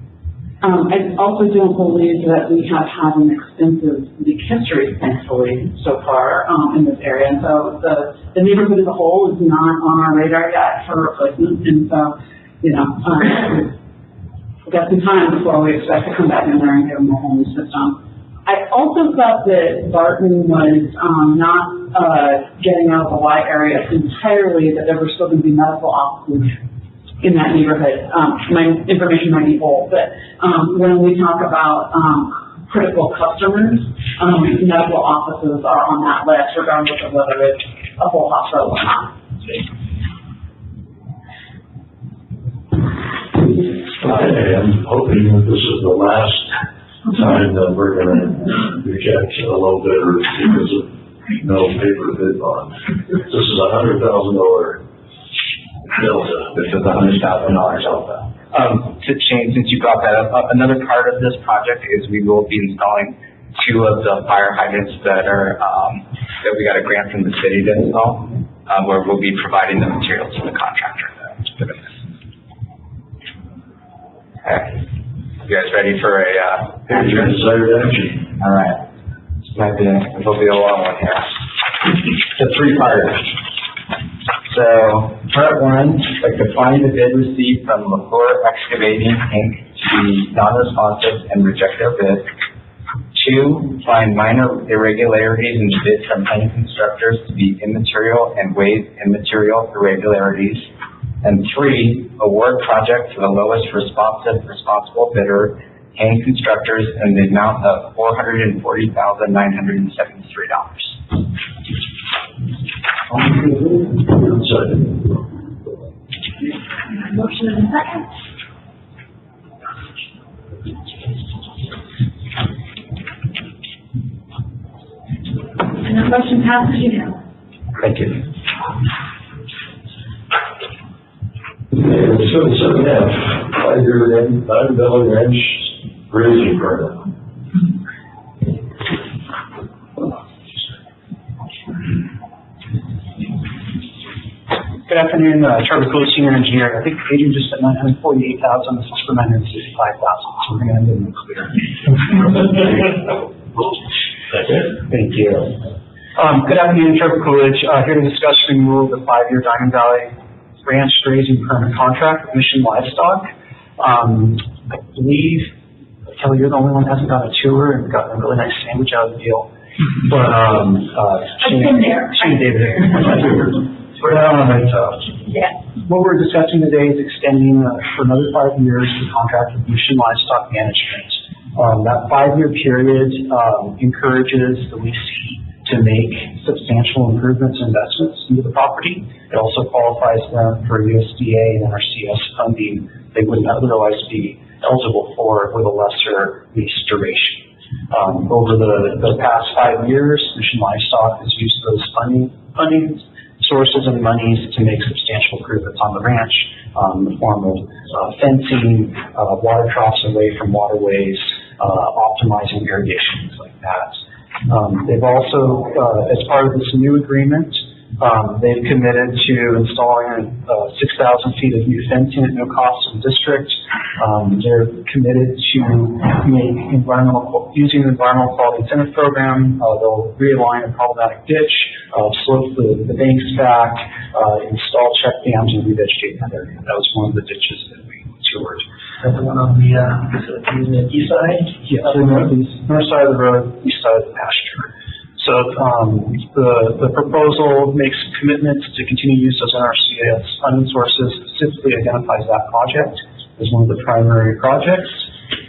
Speaker 6: I also don't believe that we have had an extensive leak history, thankfully, so far in this area. And so the neighborhood as a whole is not on our radar yet for replacement. And so, we've got some time before we expect to come back in there and give them a whole new system. I also thought that Barton was not getting out of the Y area entirely, that there were still going to be medical offices in that neighborhood. My information might be old, but when we talk about critical customers, medical offices are on that list, regardless of whether it's a whole hospital or not.
Speaker 2: I'm hoping that this is the last time that we're going to reject a low bidder because of no paper bid bond. This is $100,000 delta.
Speaker 10: This is $100,000 delta. To change, since you brought that up, another part of this project is we will be installing 2 of the fire hydrants that are that we got a grant from the city to install, where we'll be providing the materials to the contractor to put in this. Okay. You guys ready for a
Speaker 2: desired action?
Speaker 10: All right. This will be a long one here. The 3 parts. So, part 1, like to find the bid received from McClure Excavating Inc. to be non-responsive and reject their bid. 2, find minor irregularities in the bid from any constructors to be immaterial and waive immaterial irregularities. And 3, award project to the lowest responsible bidder, Haynes Constructors, in the amount of $440,973.
Speaker 4: Motion and a second. And the motion passes unanimously.
Speaker 10: Thank you.
Speaker 2: So 7F. 5-year $9 ranch grazing permit.
Speaker 11: Good afternoon, Trevor Cooley, Senior Engineer. I think Adrian just said 948,000, this is for 965,000, so we're gonna end it in the clear. Thank you. Good afternoon, Trevor Coolidge, here to discuss renewal of the 5-year Diamond Valley Ranch grazing permit contract with Mission Livestock. I believe, Kelly, you're the only one that hasn't got a tour and gotten a really nice sandwich out of the deal. But,
Speaker 4: I've been there.
Speaker 11: Shane David.
Speaker 4: Yeah.
Speaker 11: What we're discussing today is extending for another 5 years the contract with Mission Livestock Management. That 5-year period encourages the leasee to make substantial improvements and investments into the property. It also qualifies them for USDA and NRCS funding they wouldn't otherwise be eligible for with a lesser lease duration. Over the past 5 years, Mission Livestock has used those funding sources and monies to make substantial improvements on the ranch in the form of fencing, water troughs away from waterways, optimizing irrigation, things like that. They've also, as part of this new agreement, they've committed to installing 6,000 feet of new fencing at no cost to the district. They're committed to using the environmental quality incentive program. They'll realign a problematic ditch, slope the banks back, install check dams, and revegetate that area. That was one of the ditches that we toured.
Speaker 9: That's the one on the east side?
Speaker 11: Yes, north side of the road, east side of the pasture. So the proposal makes commitments to continue use of NRCS funding sources, specifically identifies that project as one of the primary projects.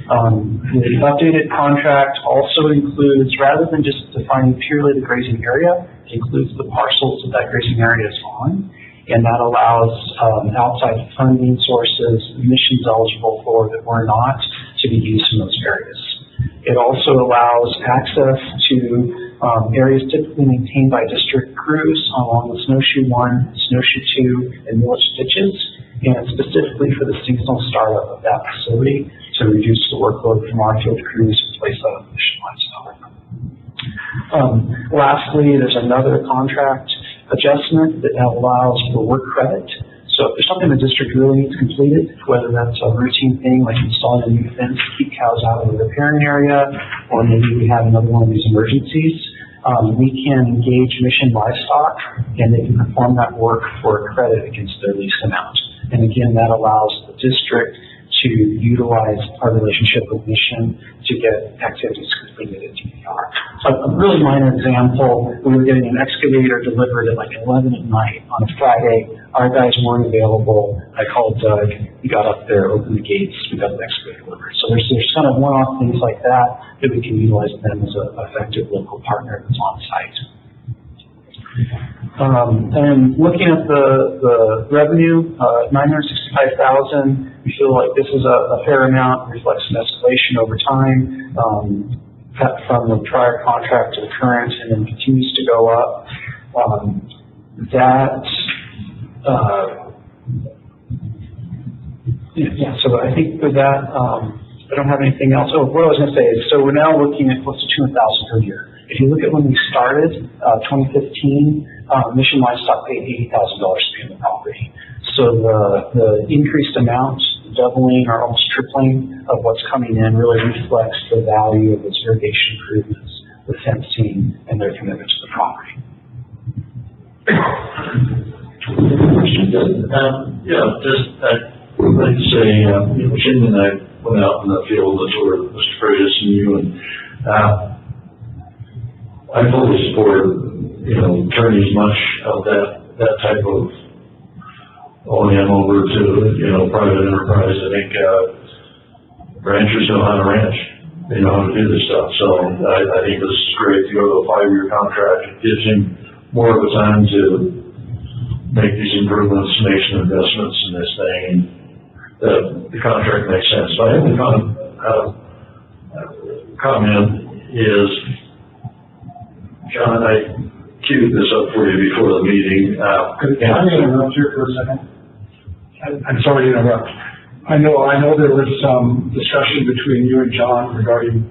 Speaker 11: The updated contract also includes, rather than just defining purely the grazing area, it includes the parcels that that grazing area is on, and that allows outside funding sources, missions eligible for that were not, to be used in those areas. It also allows access to areas typically maintained by district crews along the Snowshoe 1, Snowshoe 2, and Milledge ditches, and specifically for the seasonal startup of that facility to reduce the workload from our field crews in place of Mission Livestock. Lastly, there's another contract adjustment that now allows for work credit. So if there's something the district really needs completed, whether that's a routine thing like installing a new fence to keep cows out of the riparian area, or maybe we have another one of these emergencies, we can engage Mission Livestock and they can perform that work for a credit against their lease amount. And again, that allows the district to utilize our relationship with Mission to get activities completed at DVR. So a really minor example, we were getting an excavator delivered at like 11 at night on a Friday. Our guys weren't available. I called Doug. He got up there, opened the gates. We got the excavator delivered. So there's kind of one-off things like that that we can utilize them as an effective local partner that's on site. And looking at the revenue, $965,000, we feel like this is a fair amount, reflects an escalation over time, from the prior contract to the current, and then continues to go up. So I think with that, I don't have anything else. Oh, what I was going to say is, so we're now looking at close to $200,000 per year. If you look at when we started, 2015, Mission Livestock paid $80,000 to be on the property. So the increased amount, doubling or almost tripling of what's coming in really reflects the value of its irrigation improvements, the fencing, and their commitment to the property.
Speaker 2: I'd like to say, Shane and I went out in the field and toured with Mr. Freitas and you, and I fully support, turning as much of that type of O&M over to, private enterprise. I think ranchers know how to ranch. They know how to do this stuff. So I think this is great to go to a 5-year contract. It gives him more of a time to make these improvements, make some investments in this thing, and the contract makes sense. So I think the comment is, John, I queued this up for you before the meeting.
Speaker 7: Can I interrupt here for a second? I'm sorry to interrupt. I know there was some discussion between you and John regarding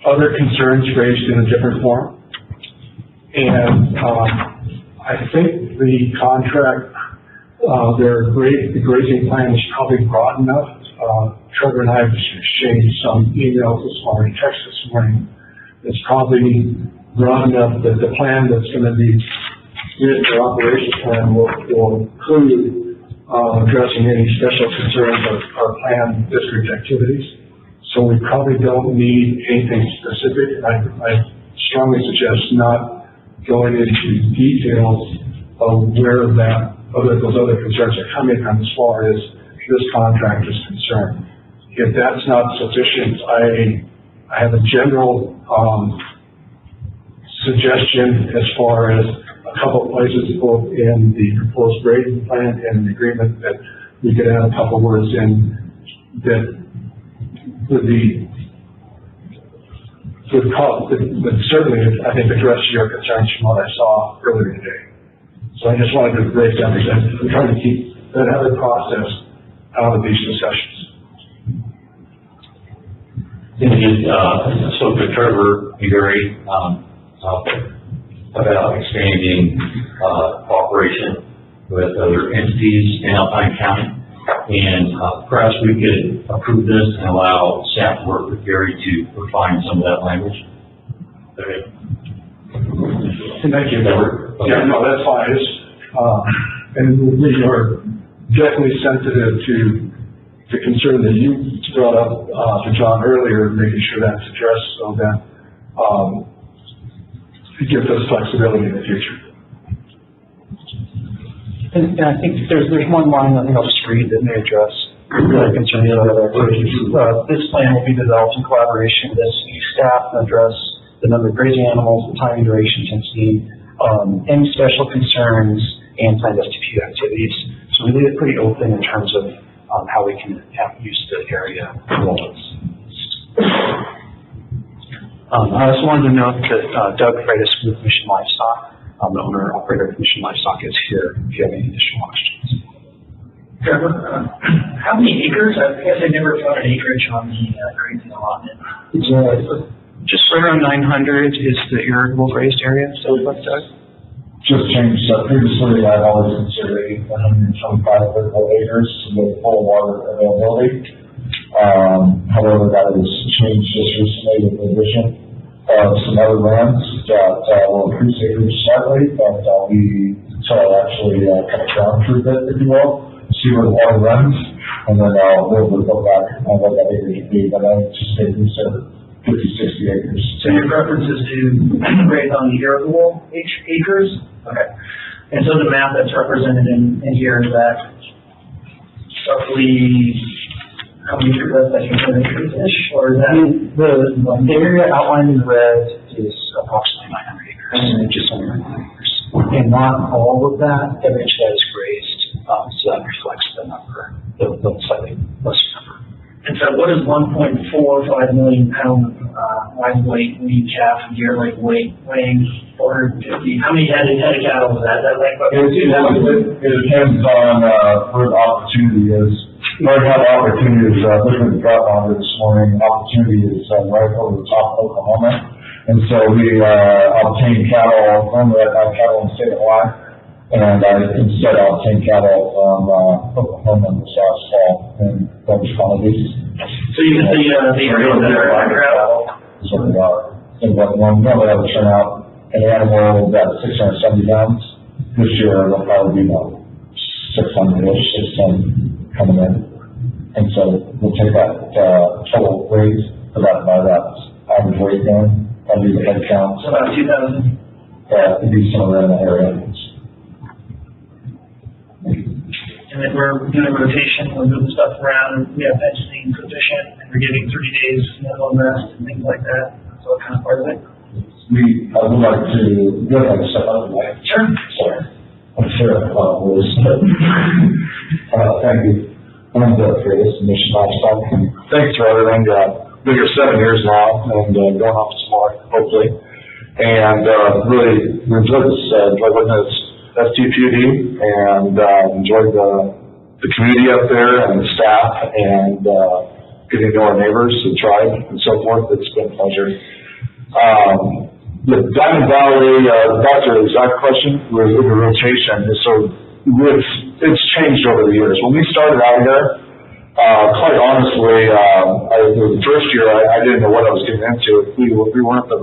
Speaker 7: other concerns raised in a different form. And, I think the contract, the grazing plan is probably broad enough. Trevor and I have exchanged some emails this morning, text this morning. It's probably broad enough that the plan that's going to be written, the operations plan will include addressing any special concerns of our planned district activities. So we probably don't need anything specific. I strongly suggest not going into details of where those other concerns are coming from as far as this contract is concerned. If that's not sufficient, I have a general suggestion as far as a couple of places, both in the proposed grading plan and the agreement, that we could add a couple words in that would certainly, I think, address your concerns from what I saw earlier today. So I just wanted to raise that because I'm trying to keep that other process out of these discussions.
Speaker 8: And just, spoke to Trevor Gary, about expanding, cooperation with other entities in Alpine County. And, perhaps we could approve this and allow staff to work with Gary to refine some of that language. Okay.
Speaker 7: Thank you, Trevor. Yeah, no, that's fine. And we are definitely sensitive to the concern that you brought up to John earlier, making sure that's addressed so that it gives us flexibility in the future.
Speaker 11: And I think there's one line I think I'll just read that may address the concerns of other activities. This plan will be developed in collaboration with SCU staff and address the number of grazing animals, the time, duration, intensity, any special concerns, and planned STP activities. So we leave it pretty open in terms of how we can use the area. I also wanted to note that Doug Freitas with Mission Livestock, the owner operator of Mission Livestock, is here if you have any additional questions.
Speaker 9: Trevor, how many acres? I guess I never thought an acreage on the grazing allotment.
Speaker 11: It's just right around 900 is the irrigable grazed area. So what's Doug?
Speaker 2: Just changed, previously I'd always considered 125 vertical acres with full water availability. However, that has changed just recently with the addition of some other lands that will increase acreage slightly, but we actually kind of ground truth it, if you will, see where the water runs, and then we'll go back on what that acreage would be, but I anticipate we said 50, 60 acres.
Speaker 9: So your preference is to graze on the irrigable acres? Okay. And so the map that's represented in here is that roughly how many acres? That's like 100 acres-ish, or is that?
Speaker 11: The area outlined in red is approximately 900 acres, just under 900 acres. And not all of that, every inch that is grazed, so that reflects the number, the slightly lesser number.
Speaker 9: And so what is 1.45 million pound live weight lean calf a year, like weighing 450? How many head of cattle is that? Is that like what?
Speaker 2: It depends on where the opportunity is. Where we have opportunities, looking at the drop on this morning, opportunity is right over the top of Oklahoma. And so we obtain cattle, normally I buy cattle in the state of Hawaii, and I instead obtain cattle from Oklahoma this last fall in large quantities.
Speaker 9: So you get the areas that are under cattle?
Speaker 2: That's what they are. And what normally I would turn out an animal that's 670 pounds. This year it'll probably be about 600-ish, 610 coming in. And so we'll take that total weight, divided by that average weight going, that'll be the head count.
Speaker 9: So about 2,000?
Speaker 2: Yeah, it'd be somewhere in that area.
Speaker 9: And then we're doing a rotation, we're moving stuff around, we have fencing sufficient, and we're giving 30 days minimum rest and things like that. So that's kind of part of it.
Speaker 2: I would like to step out of the way.
Speaker 9: Sure.
Speaker 2: Sorry. I'm sure thank you. I'm Doug Freitas, Mission Livestock. Thanks for everything. Been here 7 years now, and going off some more, hopefully. And really enjoyed this, enjoyed looking at STPUD, and enjoyed the
Speaker 7: the community up there and the staff and, getting to know our neighbors, the tribe and so forth. It's been a pleasure. The Diamond Valley, back to the exact question, was the rotation. So it's changed over the years. When we started out here, quite honestly, the first year I didn't know what I was getting into. We weren't the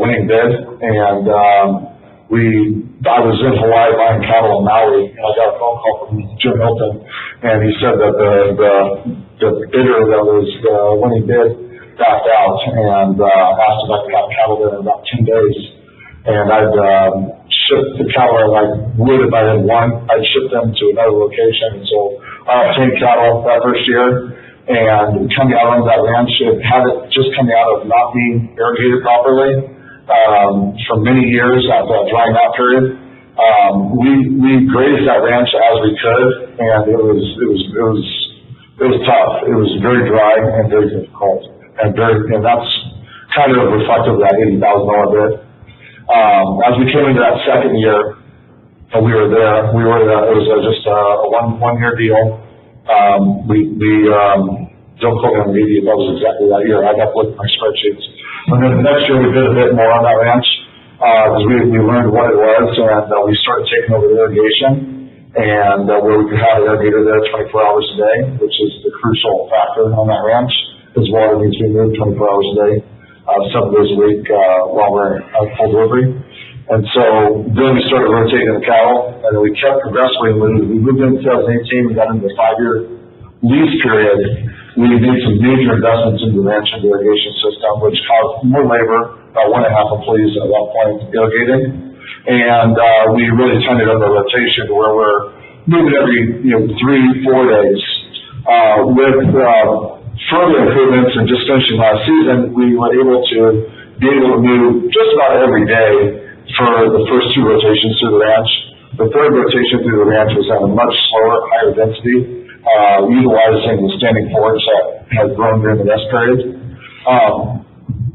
Speaker 7: winning bid, and I was in Hawaii buying cattle in Maui, and I got a phone call from Jim Hilton, and he said that the bidder that was the winning bid backed out and asked if I could have cattle there in about 10 days. And I'd shipped the cattle like would if I had won. I'd ship them to another location. And so I obtained cattle that first year, and coming out on that ranch, it had it just coming out of not being irrigated properly for many years at that drying out period. We grazed that ranch as we could, and it was tough. It was very dry and very difficult, and that's kind of reflective of that $80,000 bid. As we came into that second year, we were there. It was just a one-year deal. Don't quote me on the media, that was exactly that year. I got to look at my spreadsheets. And then the next year we did a bit more on that ranch, because we learned what it was, and we started taking over the irrigation, and where we could have an irrigator there 24 hours a day, which is the crucial factor on that ranch, because water needs to be moved 24 hours a day, 7 days a week, while we're at full delivery. And so then we started rotating the cattle, and then we kept progressively moving. We moved in 2018, we got into the 5-year lease period. We made some major investments into the ranch and the irrigation system, which caused more labor, about 1.5 employees at that point irrigating. And we really turned it into a rotation where we're moving every 3-4 days. With further improvements and just finishing last season, we were able to move just about every day for the first 2 rotations through the ranch. The third rotation through the ranch was at a much slower, higher density, utilizing the standing forage that had grown during the rest period.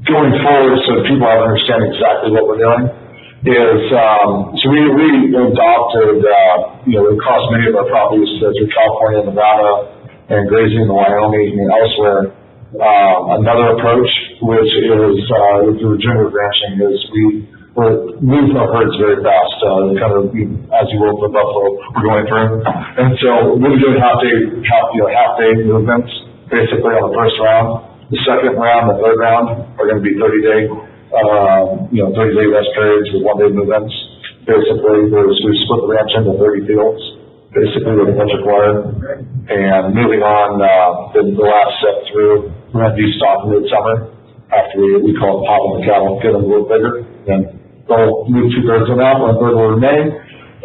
Speaker 7: Going forward, so people have to understand exactly what we're doing, is so we adopted, across many of our properties through California, Nevada, and grazing in Wyoming and elsewhere, another approach, which is with the regenerative ranching, is we're moving our herds very fast, kind of as you will for buffalo, we're going through. And so we're doing half-day movements, basically on the first round. The second round, the third round are going to be 30-day rest periods with 1-day movements. Basically, we split the ranch into 30 fields, basically with electric wire. And moving on, the last step through, we're going to do stock in midsummer after we call it popping the cattle, get them a little bigger. Then they'll move 2/3 of them out, 1/3 will remain,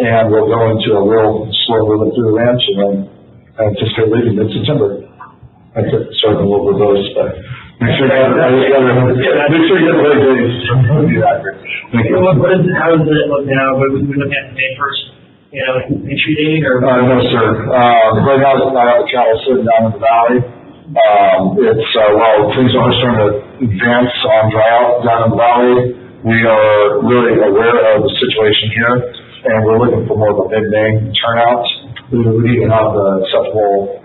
Speaker 7: and we'll go into a real slow movement through the ranch, and then anticipate leaving mid-September. I could start a little verbose, but make sure you get the right days. Thank you.
Speaker 9: How does it look now? What are we looking at May 1st? Entry date or?
Speaker 7: No, sir. Right now, I have the cattle sitting down in the valley. Things are starting to advance on dry out down in the valley. We are really aware of the situation here, and we're looking for more of a mid-May turnout. We need to have the acceptable,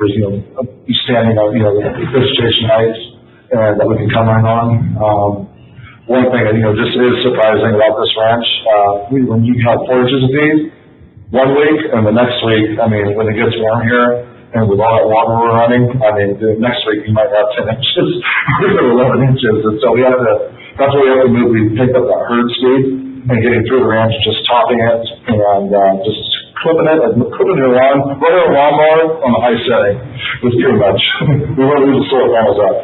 Speaker 7: standing on, vegetation heights, and that we can come in on. One thing that, just is surprising about this ranch, when you have forages of these, 1 week, and the next week, when it gets warm here, and with all that water we're running, the next week you might have 10 inches, or 11 inches, and so that's what we have to move. We pick up that herd speed, and getting through the ranch, just topping it, and just clipping your lawnmower on the high setting, was pretty much. We want to leave the soil panels up.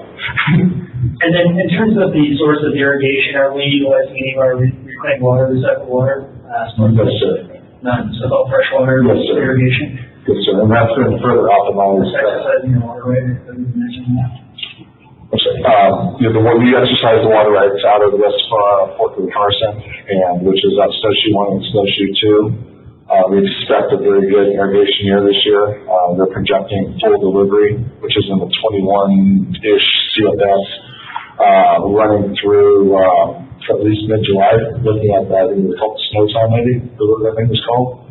Speaker 9: And then in terms of the source of irrigation, are we utilizing any of our reclaimed water, recycled water?
Speaker 7: Yes, sir.
Speaker 9: None, so about freshwater irrigation?
Speaker 7: Yes, sir, and that's been further optimized. We exercise the water rights out of the West Fork of the Carson, and which is on Snowshoe 1 and Snowshoe 2. We expect a very good irrigation year this year. They're projecting full delivery, which is in the 21-ish CFS, running through at least mid-July, looking at that in the snow time maybe, I think it's called.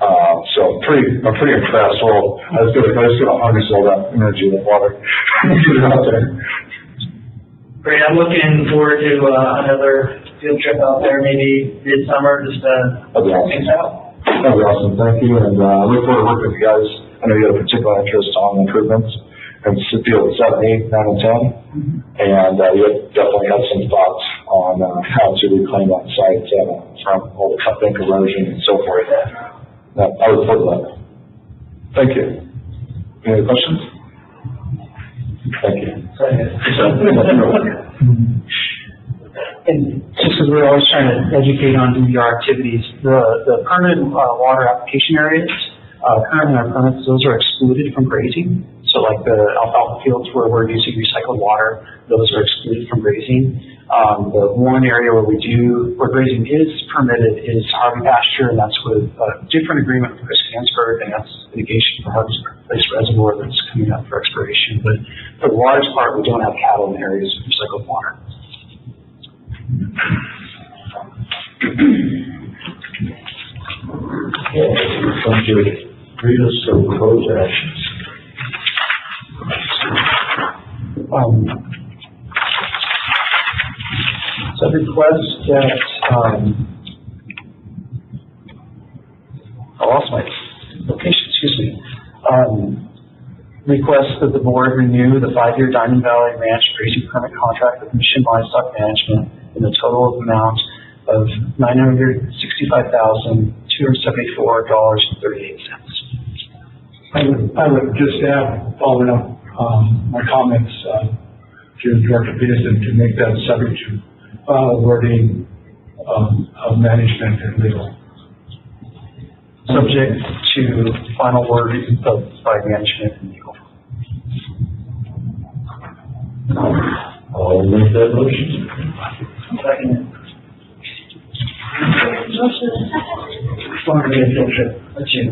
Speaker 7: So I'm pretty impressed. Well, I was gonna harness all that energy, that water. Get it out there.
Speaker 9: Great, I'm looking forward to, another field trip out there, maybe midsummer, just to
Speaker 7: That'd be awesome.
Speaker 9: things out.
Speaker 7: That'd be awesome. Thank you. And, I look forward to working with you guys. I know you have a particular interest on improvements and field 7, 8, 9, and 10. And, you definitely have some thoughts on, how to reclaim that site, from all the cut bank erosion and so forth. I look forward to that. Thank you. Any other questions? Thank you.
Speaker 11: And just as we're always trying to educate on DVR activities, the permanent water application areas, currently our permits, those are excluded from grazing. So like the alfalfa fields where we're using recycled water, those are excluded from grazing. The one area where grazing is permitted is Harvey pasture, and that's with a different agreement with Chris Hansberg, and that's mitigation for Harvey's Place Reservoir that's coming up for expiration. But for the large part, we don't have cattle in areas of recycled water.
Speaker 2: Thank you. Read us the proposed actions.
Speaker 11: So I request that, I lost my location, excuse me. Request that the board renew the 5-year Diamond Valley Ranch grazing permit contract with Mission Livestock Management in the total amount of $965,274.38.
Speaker 7: I would just add, following up, my comments, to Director Peterson, to make that subject to wording of management and legal.
Speaker 11: Subject to final wording by management and legal.
Speaker 2: I'll make that motion.
Speaker 9: Second. That's you.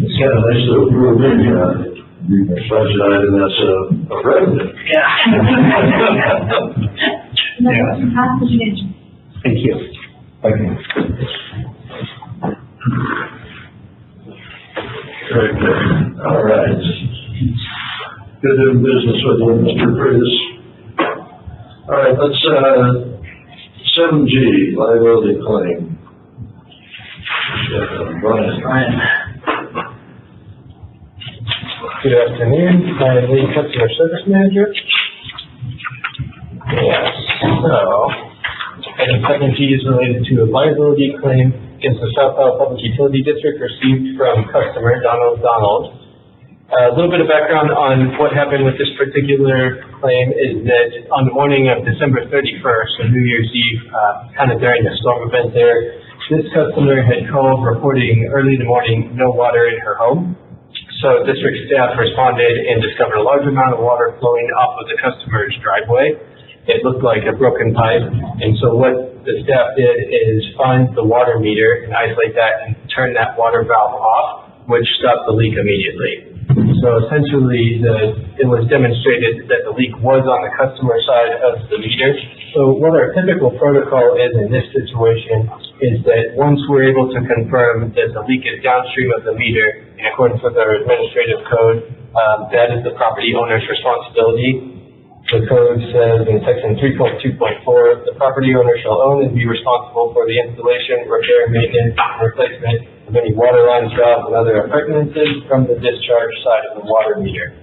Speaker 2: It's kind of nice to approve a budget item that's a revenue.
Speaker 9: Yeah.
Speaker 11: Thank you.
Speaker 2: Thank you. Very good. All right. Good doing business with you, Mr. Curtis. All right, let's, 7G, liability claim. Brian.
Speaker 12: Good afternoon, I'm the customer service manager. Yes, so, item 7G is related to a liability claim against the South Tahoe Public Utility District received from customer Donald. A little bit of background on what happened with this particular claim is that on the morning of December 31st, so New Year's Eve, kind of during the storm event there, this customer had called reporting early in the morning no water in her home. So district staff responded and discovered a large amount of water flowing off of the customer's driveway. It looked like a broken pipe. And so what the staff did is find the water meter and isolate that and turn that water valve off, which stopped the leak immediately. So essentially, it was demonstrated that the leak was on the customer side of the meter. So what our typical protocol is in this situation is that once we're able to confirm that the leak is downstream of the meter in accordance with our administrative code, that is the property owner's responsibility. The code says in section 3.2.4, the property owner shall own and be responsible for the installation, repair, maintenance, and replacement of any water lines, valves, and other appurtenances from the discharge side of the water meter.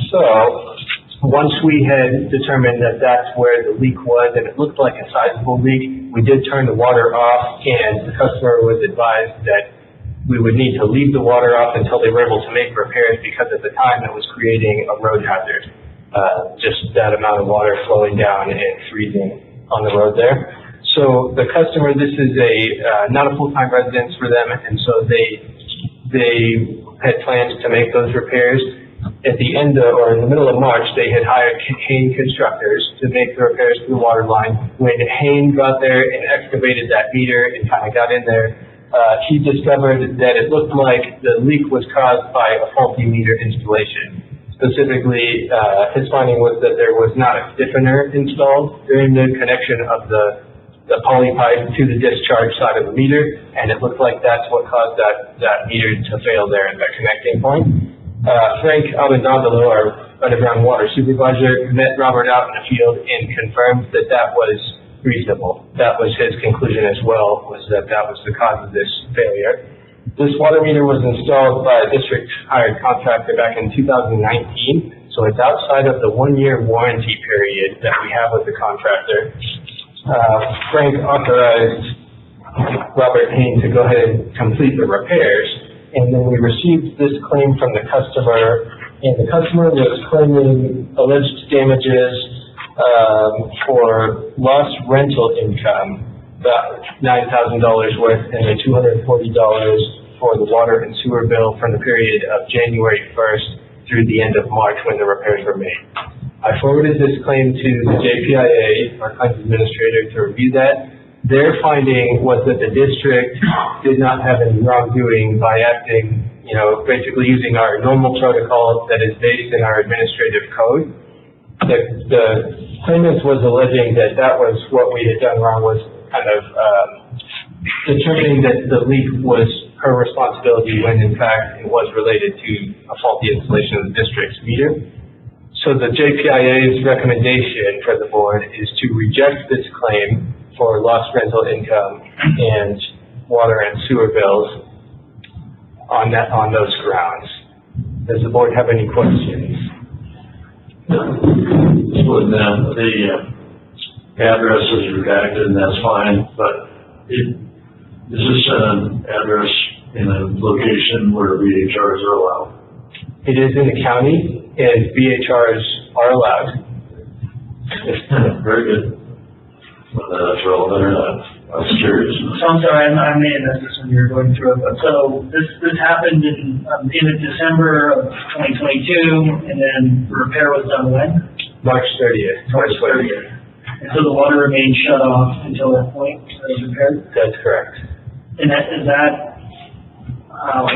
Speaker 12: So once we had determined that that's where the leak was and it looked like a sizable leak, we did turn the water off, and the customer was advised that we would need to leave the water off until they were able to make repairs, because at the time it was creating a road hazard. Just that amount of water flowing down and freezing on the road there. So the customer, this is not a full-time residence for them, and so they had plans to make those repairs. At the end of, or in the middle of March, they had hired Hain Constructors to make the repairs to the water line. When Hain got there and excavated that meter and kind of got in there, he discovered that it looked like the leak was caused by a faulty meter installation. Specifically, his finding was that there was not a stiffener installed during the connection of the the poly pipe to the discharge side of the meter, and it looked like that's what caused that meter to fail there at that connecting point. Frank Abendandolo, our underground water supervisor, met Robert out in the field and confirmed that that was reasonable. That was his conclusion as well, was that that was the cause of this failure. This water meter was installed by a district hired contractor back in 2019, so it's outside of the 1-year warranty period that we have with the contractor. Frank authorized Robert Hain to go ahead and complete the repairs, and then we received this claim from the customer, and the customer was claiming alleged damages for lost rental income, about $9,000 worth, and then $240 for the water and sewer bill from the period of January 1st through the end of March when the repairs were made. I forwarded this claim to the JPIA, our claims administrator, to review that. Their finding was that the district did not have any wrongdoing by acting, basically using our normal protocol that is based in our administrative code. The claimant was alleging that that was what we had done wrong, was kind of determining that the leak was her responsibility when in fact it was related to a faulty installation of the district's meter. So the JPIA's recommendation for the board is to reject this claim for lost rental income and water and sewer bills on those grounds. Does the board have any questions?
Speaker 2: Well, the address is redacted, and that's fine, but is this an address in a location where VHRs are allowed?
Speaker 12: It is in the county, and VHRs are allowed.
Speaker 2: Very good. Whether that's relevant or not, I was curious.
Speaker 9: So I'm sorry, I may have missed this when you were going through it, but so this happened in the end of December of 2022, and then the repair was done when?
Speaker 12: March 30th.
Speaker 9: March 30th. And so the water remained shut off until that point it was repaired?
Speaker 12: That's correct.
Speaker 9: And I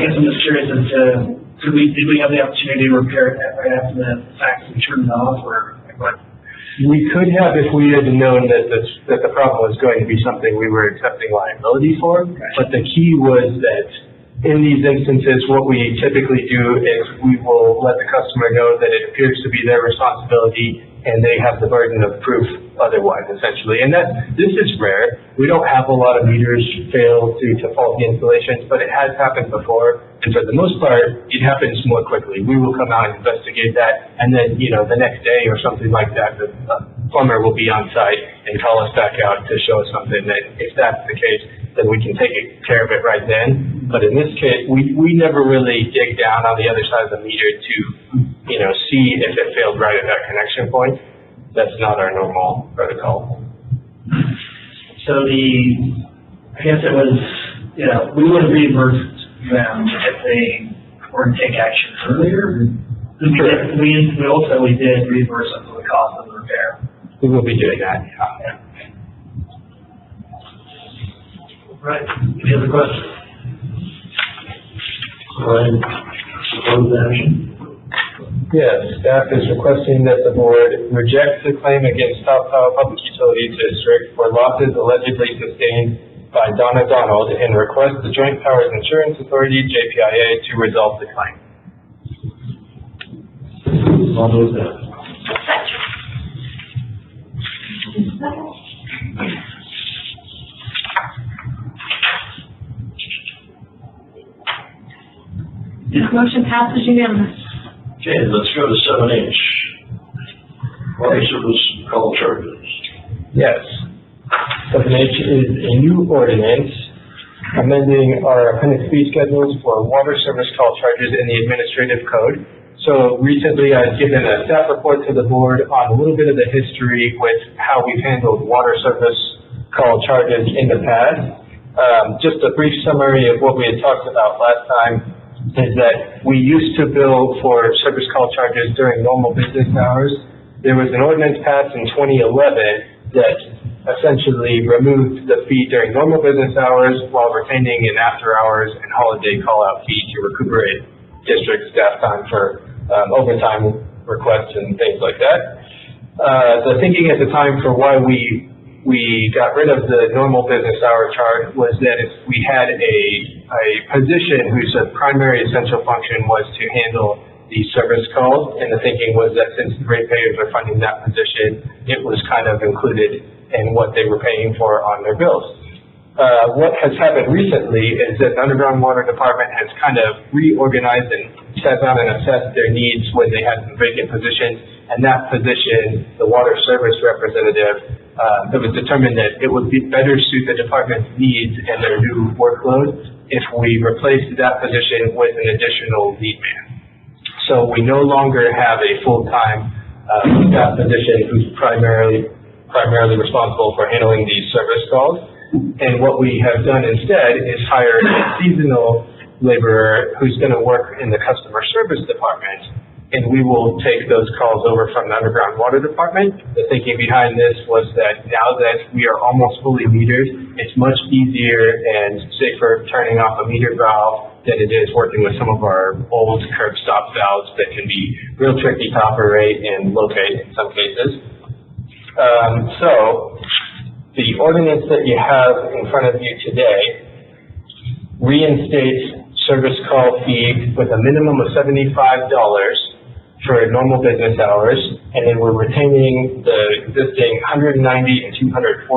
Speaker 9: guess I'm just curious as to, did we have the opportunity to repair it right after the fact that we turned it off, or what?
Speaker 12: We could have if we had known that the problem was going to be something we were accepting liability for, but the key was that in these instances, what we typically do is we will let the customer know that it appears to be their responsibility and they have the burden of proof otherwise, essentially. And this is rare. We don't have a lot of meters fail due to faulty installations, but it has happened before. And for the most part, it happens more quickly. We will come out and investigate that, and then, the next day or something like that, the plumber will be on site and call us back out to show us something that, if that's the case, then we can take care of it right then. But in this case, we never really dig down on the other side of the meter to, see if it failed right at that connection point. That's not our normal protocol.
Speaker 9: So I guess it was, we would have reimbursed them if they were to take action earlier. We also did reimburse them for the cost of the repair.
Speaker 12: We will be doing that, yeah.
Speaker 2: Right. Any other questions? Ryan, proposed action?
Speaker 12: Yes, staff is requesting that the board reject the claim against Tahoe Public Utilities District for losses allegedly sustained by Donna Donald and request the Joint Powers Insurance Authority, JPIA, to resolve the claim.
Speaker 2: I'll move that.
Speaker 4: This motion passes unanimous.
Speaker 2: Okay, let's go to 7H. Water service call charges.
Speaker 12: Yes. 7H is a new ordinance amending our Appendix B schedules for water service call charges in the administrative code. So recently I've given a staff report to the board on a little bit of the history with how we've handled water service call charges in the past. Just a brief summary of what we had talked about last time is that we used to bill for service call charges during normal business hours. There was an ordinance passed in 2011 that essentially removed the fee during normal business hours while retaining an after hours and holiday call out fee to recuperate district staff time for overtime requests and things like that. The thinking at the time for why we we got rid of the normal business hour chart was that if we had a position whose primary essential function was to handle the service calls, and the thinking was that since the ratepayers are funding that position, it was kind of included in what they were paying for on their bills. What has happened recently is that the Underground Water Department has kind of reorganized and sat down and assessed their needs when they had some vacant positions, and that position, the water service representative, it was determined that it would be better suit the department's needs and their new workload if we replaced that position with an additional lead man. So we no longer have a full-time staff position who's primarily responsible for handling these service calls. And what we have done instead is hire a seasonal laborer who's going to work in the customer service department, and we will take those calls over from the Underground Water Department. The thinking behind this was that now that we are almost fully metered, it's much easier and safer turning off a meter valve than it is working with some of our old curb stop valves that can be real tricky to operate and locate in some cases. So the ordinance that you have in front of you today reinstates service call fee with a minimum of $75 for normal business hours, and then we're retaining the existing $190 and $240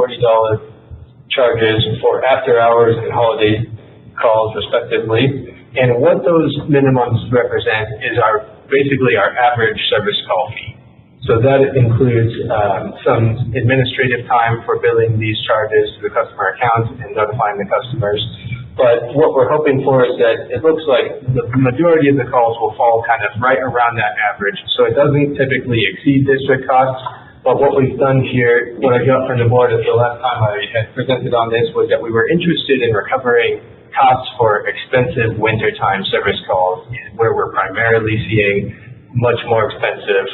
Speaker 12: charges for after hours and holiday calls respectively. And what those minimums represent is basically our average service call fee. So that includes some administrative time for billing these charges to the customer account and notifying the customers. But what we're hoping for is that it looks like the majority of the calls will fall kind of right around that average. So it doesn't typically exceed district costs. But what we've done here, what I got from the board is the last time I had presented on this was that we were interested in recovering costs for expensive wintertime service calls where we're primarily seeing much more expensive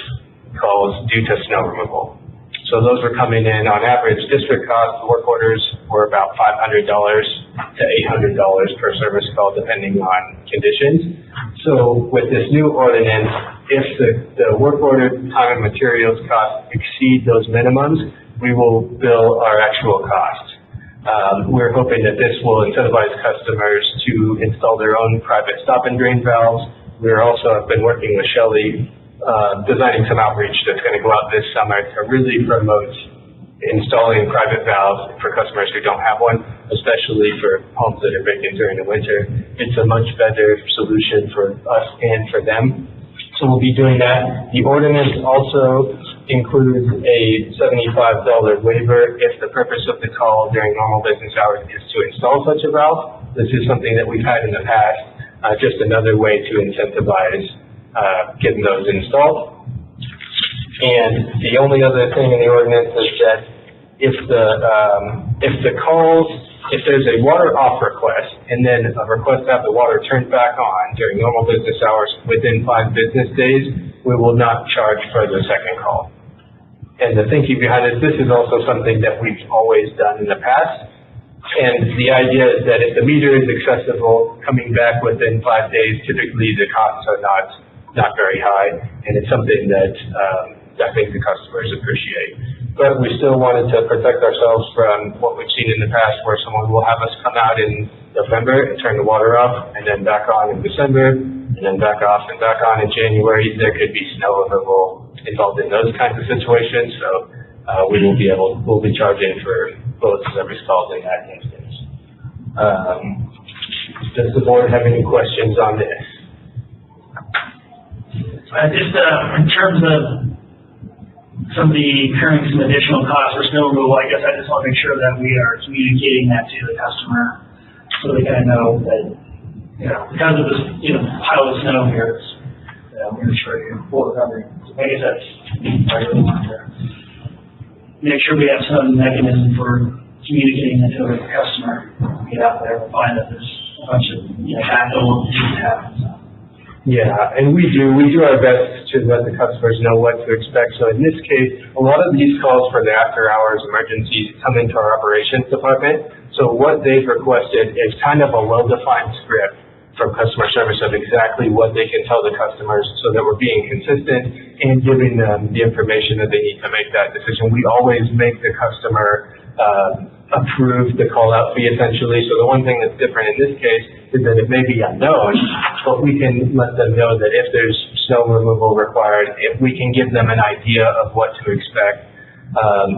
Speaker 12: calls due to snow removal. So those were coming in on average. District cost work orders were about $500 to $800 per service call depending on conditions. So with this new ordinance, if the work order time and materials costs exceed those minimums, we will bill our actual cost. We're hoping that this will incentivize customers to install their own private stop and drain valves. We're also have been working with Shelley designing some outreach that's going to go out this summer to really promote installing private valves for customers who don't have one, especially for homes that are vacant during the winter. It's a much better solution for us and for them. So we'll be doing that. The ordinance also includes a $75 waiver if the purpose of the call during normal business hours is to install such a valve. This is something that we've had in the past, just another way to incentivize getting those installed. And the only other thing in the ordinance is that if there's a water off request and then a request to have the water turned back on during normal business hours within 5 business days, we will not charge for the second call. And the thinking behind it, this is also something that we've always done in the past. And the idea is that if the meter is accessible, coming back within 5 days, typically the costs are not very high, and it's something that I think the customers appreciate. But we still wanted to protect ourselves from what we've seen in the past where someone will have us come out in November and turn the water off and then back on in December and then back off and back on in January. There could be snow removal involved in those kinds of situations, so we'll be charging for both service calls in that instance. Does the board have any questions on this?
Speaker 9: Just in terms of somebody incurring some additional costs for snow removal, I guess I just want to make sure that we are communicating that to the customer so they kind of know that, because of this, pile of snow here, we're going to try to pull it over. I guess that's what I really want to make sure we have some mechanism for communicating that to the customer. Get out there and find that there's a bunch of capital that happens.
Speaker 12: Yeah, and we do our best to let the customers know what to expect. So in this case, a lot of these calls for the after hours emergencies come into our operations department. So what they've requested is kind of a well-defined script from customer service of exactly what they can tell the customers so that we're being consistent and giving them the information that they need to make that decision. We always make the customer approve the call-out fee essentially. So the one thing that's different in this case is that it may be unknown, but we can let them know that if there's snow removal required, if we can give them an idea of what to expect.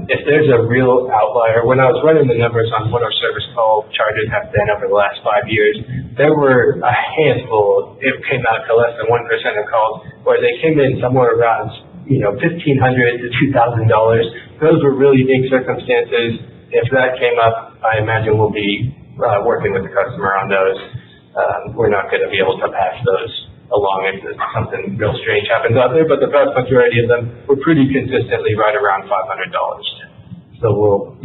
Speaker 12: If there's a real outlier, when I was running the numbers on what our service call charges have been over the last 5 years, there were a handful, it came out to less than 1% of calls, where they came in somewhere around, $1,500 to $2,000. Those were really big circumstances. If that came up, I imagine we'll be working with the customer on those. We're not going to be able to pass those along if something real strange happens out there, but the vast majority of them were pretty consistently right around $500. So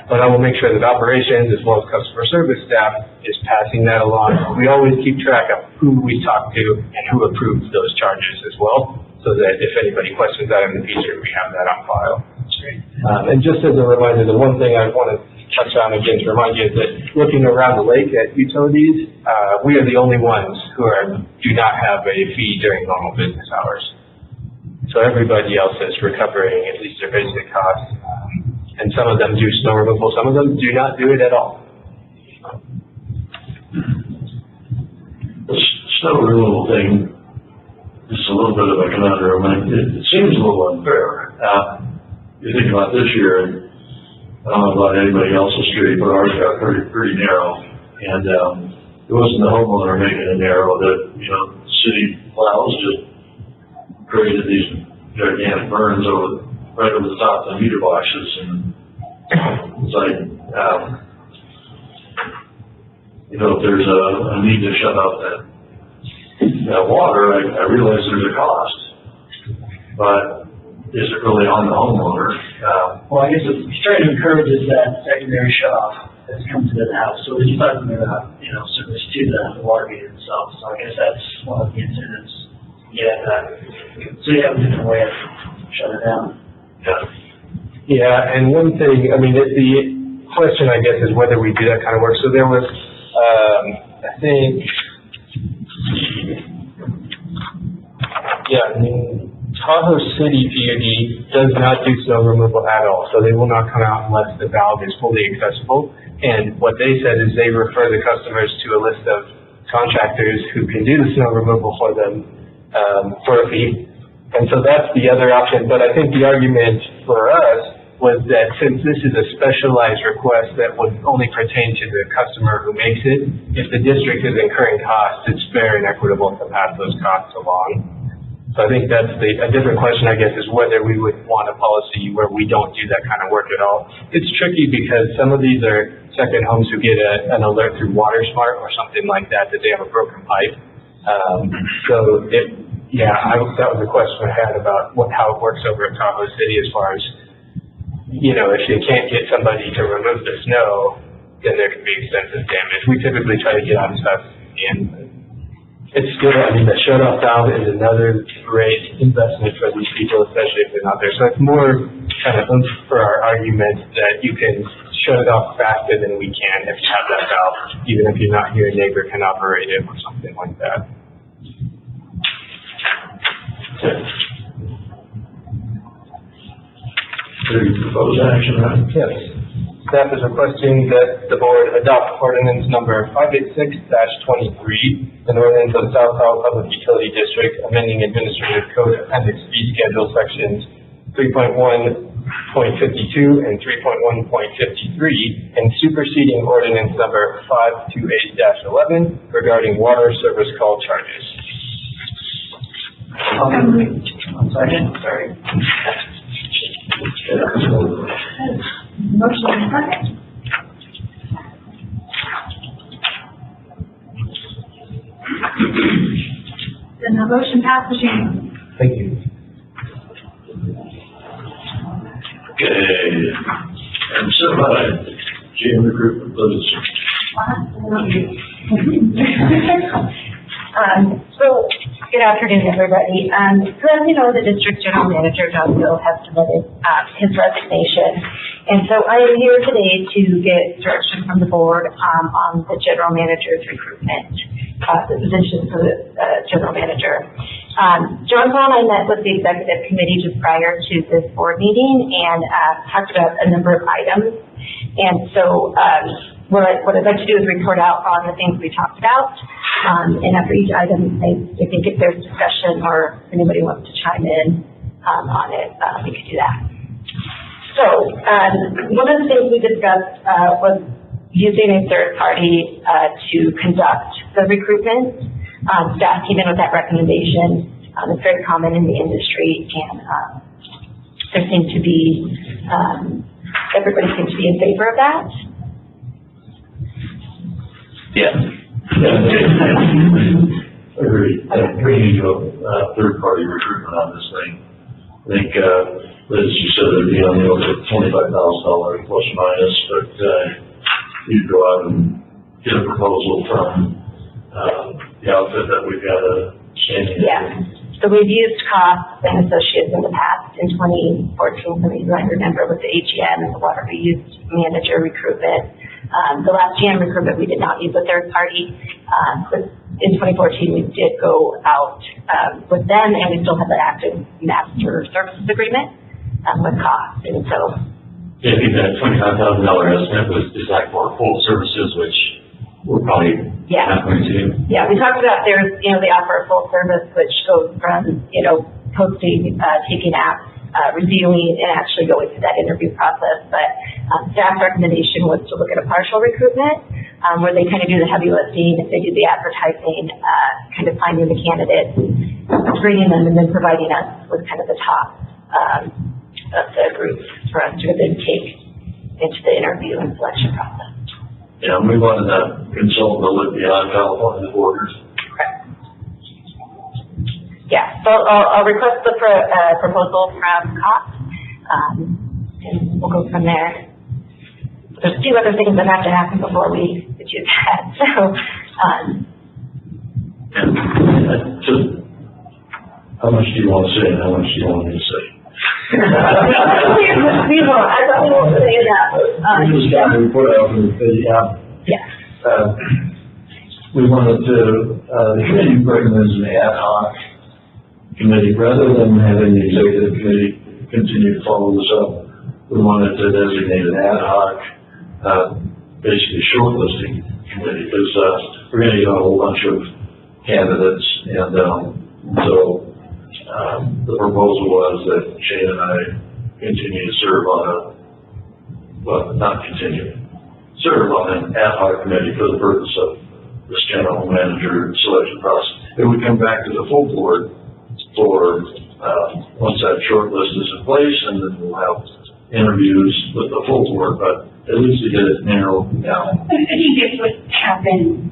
Speaker 12: but I will make sure that operations as well as customer service staff is passing that along. We always keep track of who we talk to and who approves those charges as well, so that if anybody questions that in the future, we have that on file. And just as a reminder, the one thing I want to touch on again to remind you is that looking around the lake at utilities, we are the only ones who do not have a fee during normal business hours. So everybody else is recovering at least their basic costs, and some of them do snow removal, some of them do not do it at all.
Speaker 2: The snow removal thing is a little bit of a conundrum, and it seems a little unfair. You think about this year, and I don't know about anybody else's street, but ours got pretty narrow, and it wasn't the homeowner making it narrow. That city plows just created these gigantic berms right over the top of the meter boxes, and it's like if there's a need to shut off that water, I realize there's a cost, but is it really on the homeowner?
Speaker 9: Well, I guess what we're trying to encourage is that secondary shut off that's come to the house. So we're just talking about, service to the water meter itself. So I guess that's one of the incentives. So you have a different way of shutting it down.
Speaker 12: Yeah, and one thing, the question, I guess, is whether we do that kind of work. So there was, I think, Tahoe City PUD does not do snow removal at all, so they will not come out unless the valve is fully accessible. And what they said is they refer the customers to a list of contractors who can do the snow removal for them for a fee. And so that's the other option. But I think the argument for us was that since this is a specialized request that would only pertain to the customer who makes it, if the district is incurring costs, it's fair and equitable to pass those costs along. So I think that's a different question, I guess, is whether we would want a policy where we don't do that kind of work at all. It's tricky because some of these are second homes who get an alert through WaterSmart or something like that they have a broken pipe. That was a question I had about how it works over at Tahoe City as far as, if you can't get somebody to remove the snow, then there can be extensive damage. We typically try to get on stuff and it's good. The shut-off valve is another great investment for these people, especially if they're not there. So it's more kind of for our argument that you can shut it off faster than we can if you have that valve, even if you're not here, a neighbor can operate it or something like that.
Speaker 2: Proposed action, right?
Speaker 12: Yes. Staff is requesting that the board adopt ordinance number 586-23, an ordinance of the South Tahoe Public Utility District amending Administrative Code Appendix B Schedule Sections 3.1.52 and 3.1.53 and superseding ordinance number 528-11 regarding water service call charges.
Speaker 9: One second, sorry.
Speaker 4: Motion and second. Then the motion passes unanimously.
Speaker 12: Thank you.
Speaker 2: Okay. And so GM recruitment closes.
Speaker 5: Good afternoon, everybody. So as you know, the district general manager, John Bill, has submitted his resignation. And so I am here today to get direction from the board on the general manager's recruitment, the position for the general manager. John and I met with the executive committee just prior to this board meeting and talked about a number of items. And so, what I'd like to do is report out on the things we talked about. And after each item, I think if there's discussion or anybody wants to chime in on it, we could do that. So, one of the things we discussed was using a third party to conduct the recruitment. Staff came in with that recommendation. It's very common in the industry, and there seems to be, everybody seems to be in favor of that.
Speaker 2: Yeah. Agreed. We need to third-party recruitment on this thing. I think, as you said, it'd be on the order of $25,000 plus or minus, but you'd go out and get a proposal from the outfit that we've got a standing.
Speaker 5: Yeah. So we've used Cost and Associates in the past. In 2014, some of you might remember with the AGM, the water reuse manager recruitment. The last GM recruitment, we did not use a third party. But in 2014, we did go out with them, and we still have an active master services agreement with Cost. And so,
Speaker 8: yeah, I think that $25,000 estimate was designed for full services, which we're probably not going to do.
Speaker 5: Yeah, we talked about there's, they offer a full service, which goes from, posting, taking apps, reviewing, and actually going through that interview process. But staff's recommendation was to look at a partial recruitment, where they kind of do the heavy lifting, they do the advertising, kind of finding the candidates, screening them, and then providing us with kind of the top of the group for us to then take into the interview and selection process.
Speaker 2: Yeah, we wanted that consultant to look beyond California borders.
Speaker 5: Correct. Yeah, so I'll request the proposal from Cost, and we'll go from there. There's a few other things that have to happen before we do that. So,
Speaker 2: and just, how much do you want to say and how much do you want me to say?
Speaker 5: we won't. I thought we won't say that.
Speaker 2: We just got to put out we wanted to, the committee recommends an ad hoc committee rather than having the executive committee continue to follow this up. We wanted to designate an ad hoc, basically shortlisting committee because we're going to get a whole bunch of candidates, and so the proposal was that Shane and I continue to serve on serve on an ad hoc committee for the purpose of this general manager selection process. It would come back to the full board for once that short list is in place, and then we'll have interviews with the full board, but at least to get it narrowed down.
Speaker 6: I think that's what happened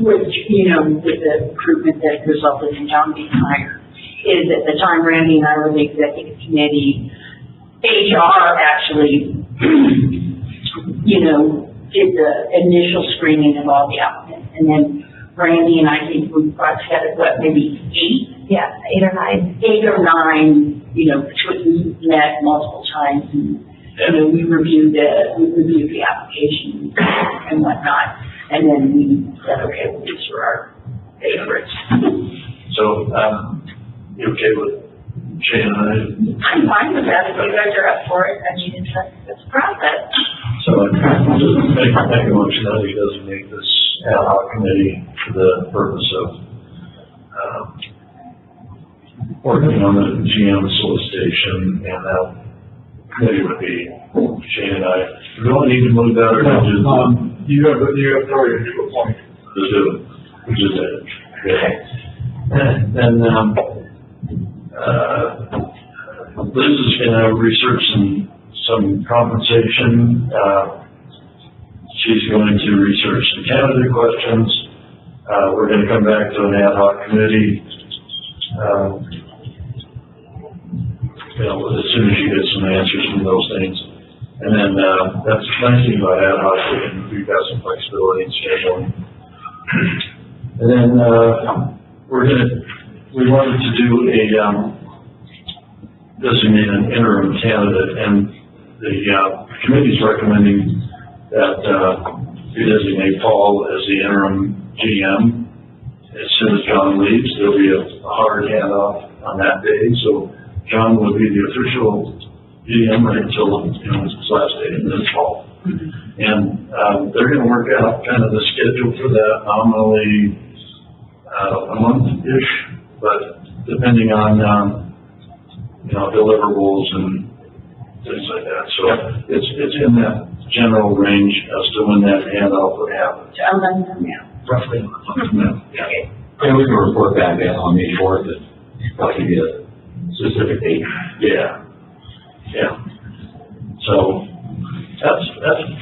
Speaker 6: with, with the recruitment that resulted in John being hired. Is at the time Randy and I were the executive committee, HR actually, did the initial screening of all the applicants. And then Randy and I think we brought together, maybe 8?
Speaker 5: Yeah, 8 or 9.
Speaker 6: 8 or 9, we met multiple times, and we reviewed the application and whatnot. And then we said, okay, well, these are our favorites.
Speaker 2: So, you okay with Shane and I?
Speaker 6: I'm fine with that if you guys are up for it. I mean, it's a process.
Speaker 2: So just make a motion that we designate this ad hoc committee for the purpose of working on the GM solicitation, and that committee would be Shane and I. We don't need to move that or not.
Speaker 7: You have authority to appoint.
Speaker 2: Which is it. Okay. And Liz is going to research some compensation. She's going to research the candidate questions. We're going to come back to an ad hoc committee. As soon as you get some answers from those things. And then that's the nice thing about ad hoc, we've got some flexibility in scheduling. And then we wanted to do designate an interim candidate, and the committee's recommending that we designate Paul as the interim GM. As soon as John leaves, there'll be a hard handoff on that day, so John will be the official GM right until, it's last day in this fall. And, they're gonna work out kind of the schedule for that, nominally, a month-ish, but depending on, deliverables and things like that. So it's in that general range as to when that handoff would happen.
Speaker 9: Roughly.
Speaker 2: Yeah.
Speaker 8: And we can report back on May 4th, and probably give a specific date.
Speaker 2: Yeah. So that's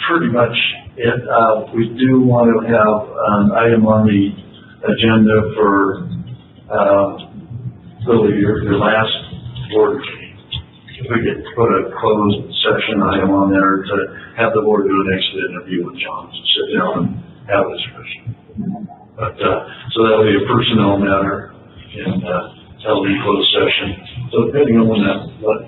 Speaker 2: pretty much it. We do want to have an item on the agenda for, really your last board meeting. If we could put a closed session item on there to have the board do an exit interview with John, to sit down and have a discussion. But, so that'll be a personnel matter and, that'll be closed session. So depending on when that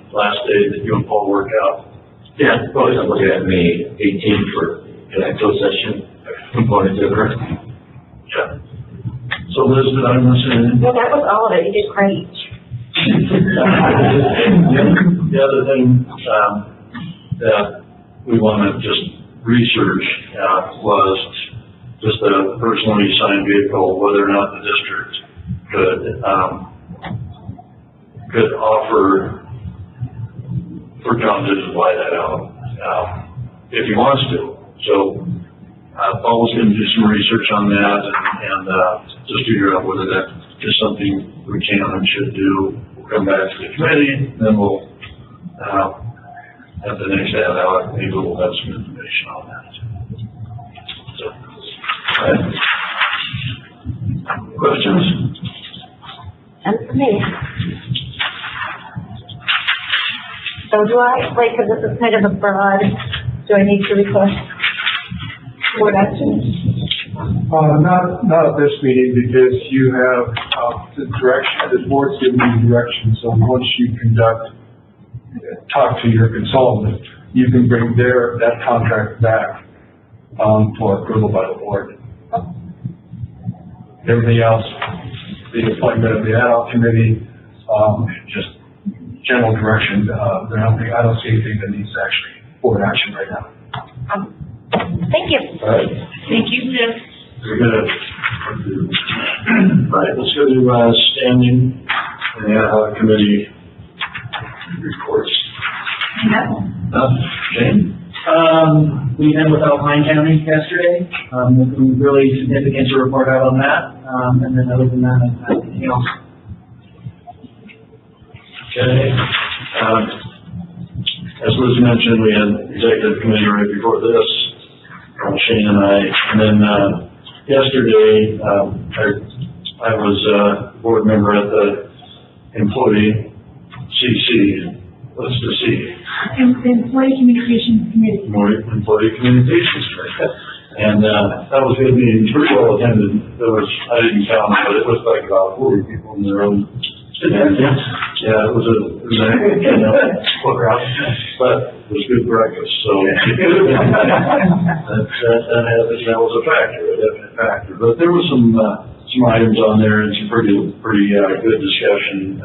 Speaker 2: last day that you and Paul work out.
Speaker 8: Yeah, probably I'm looking at May 18th for that closed session component to it.
Speaker 2: Yeah. So Liz, did I miss anything?
Speaker 5: Well, that was all of it. You did great.
Speaker 2: The other thing, that we want to just research, was just a personally assigned vehicle, whether or not the district could offer for John to buy that out, if he wants to. So, Paul's going to do some research on that and just figure out whether that is something we can and should do. We'll come back to the committee, then we'll, at the next ad-hoc, maybe we'll have some information on that. So, questions?
Speaker 5: And for me. So do I, because this is kind of a broad, do I need to request board action?
Speaker 7: Not at this meeting, because you have, the direction, the board's giving you direction, so once you talk to your consultant, you can bring that contract back, for approval by the board. Everything else, the appointment of the ad-hoc committee, just general direction, I don't see anything that needs actually board action right now.
Speaker 5: Thank you.
Speaker 2: All right.
Speaker 4: Thank you, Liz.
Speaker 2: We're gonna, right, let's go to, standing and the ad hoc committee reports. Jane?
Speaker 9: We met with Alpine County yesterday, nothing really significant to report out on that, and then other than that, anything else.
Speaker 2: Okay. As Liz mentioned, we had executive committee right before this, Shane and I, and then, yesterday, I was a board member at the employee CC, what's the C?
Speaker 4: Employee Communications Committee.
Speaker 2: Employee Communications Committee. And, that was going to be pretty well attended. I didn't count, but it was like about 40 people in the room. Yeah, it was a but it was good breakfast, so that was a factor, a definite factor. But there was some items on there and some pretty good discussion.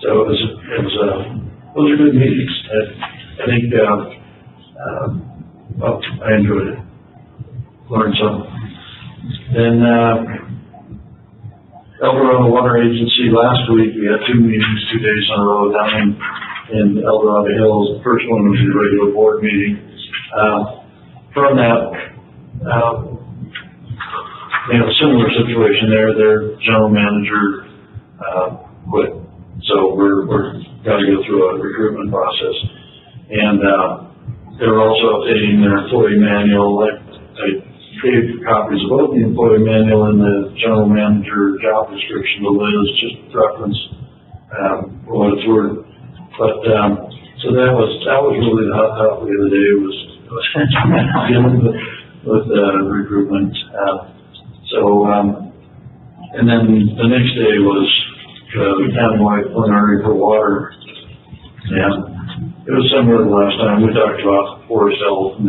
Speaker 2: So it was those are good meetings. I think well, I enjoyed it. Learned something. Then El Dorado Water Agency, last week we had 2 meetings, 2 days in a row down in El Dorado Hills. The first one was a regular board meeting. From that, they have a similar situation there. Their general manager quit, so we're got to go through a recruitment process. And they're also updating their employee manual. I gave copies of both the employee manual and the general manager job description to Liz, just reference for what it's worth. But so that was really the hot topic of the day was dealing with recruitment. And then the next day was the countywide plenary for water. And it was similar to last time. We talked about forest health and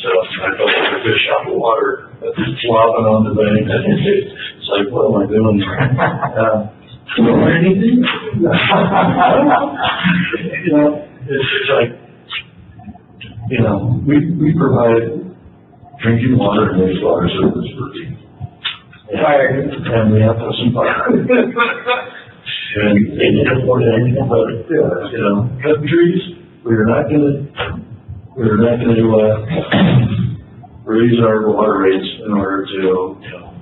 Speaker 2: stuff. I felt like a fish out of water, flopping on the bank. It's like, what am I doing here? Anything? it's like, you know, we provide drinking water and wastewater service for people. Fire. And we have some fire. And they can't afford anything but, you know, cutting trees, we're not gonna raise our water rates in order to, you know,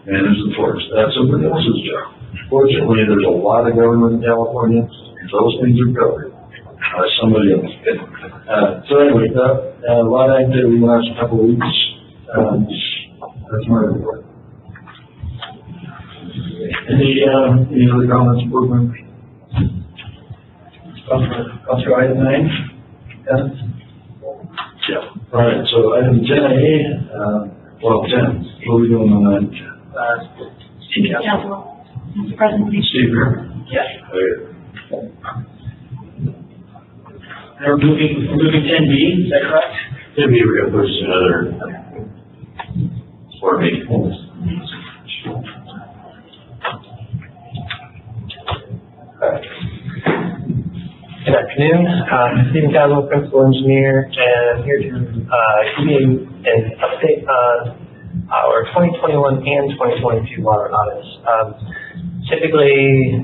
Speaker 2: manage the forest. That's somebody else's job. Fortunately, there's a lot of government in California, and those things are covered by somebody else. So anyway, a lot of activity in the last couple of weeks. That's my report. Any other comments, board members?
Speaker 9: I'll try item 9.
Speaker 2: Yeah. All right, so item 10A, 10. What are we doing on that?
Speaker 4: City Council. Presentation.
Speaker 2: Steve here?
Speaker 9: Yes.
Speaker 2: Okay.
Speaker 9: We're moving 10B, is that correct?
Speaker 8: 10B, we're going to push another board meeting.
Speaker 12: Good afternoon. Stephen Caswell, Principal Engineer, and I'm here to give you an update on our 2021 and 2022 water audits. Typically,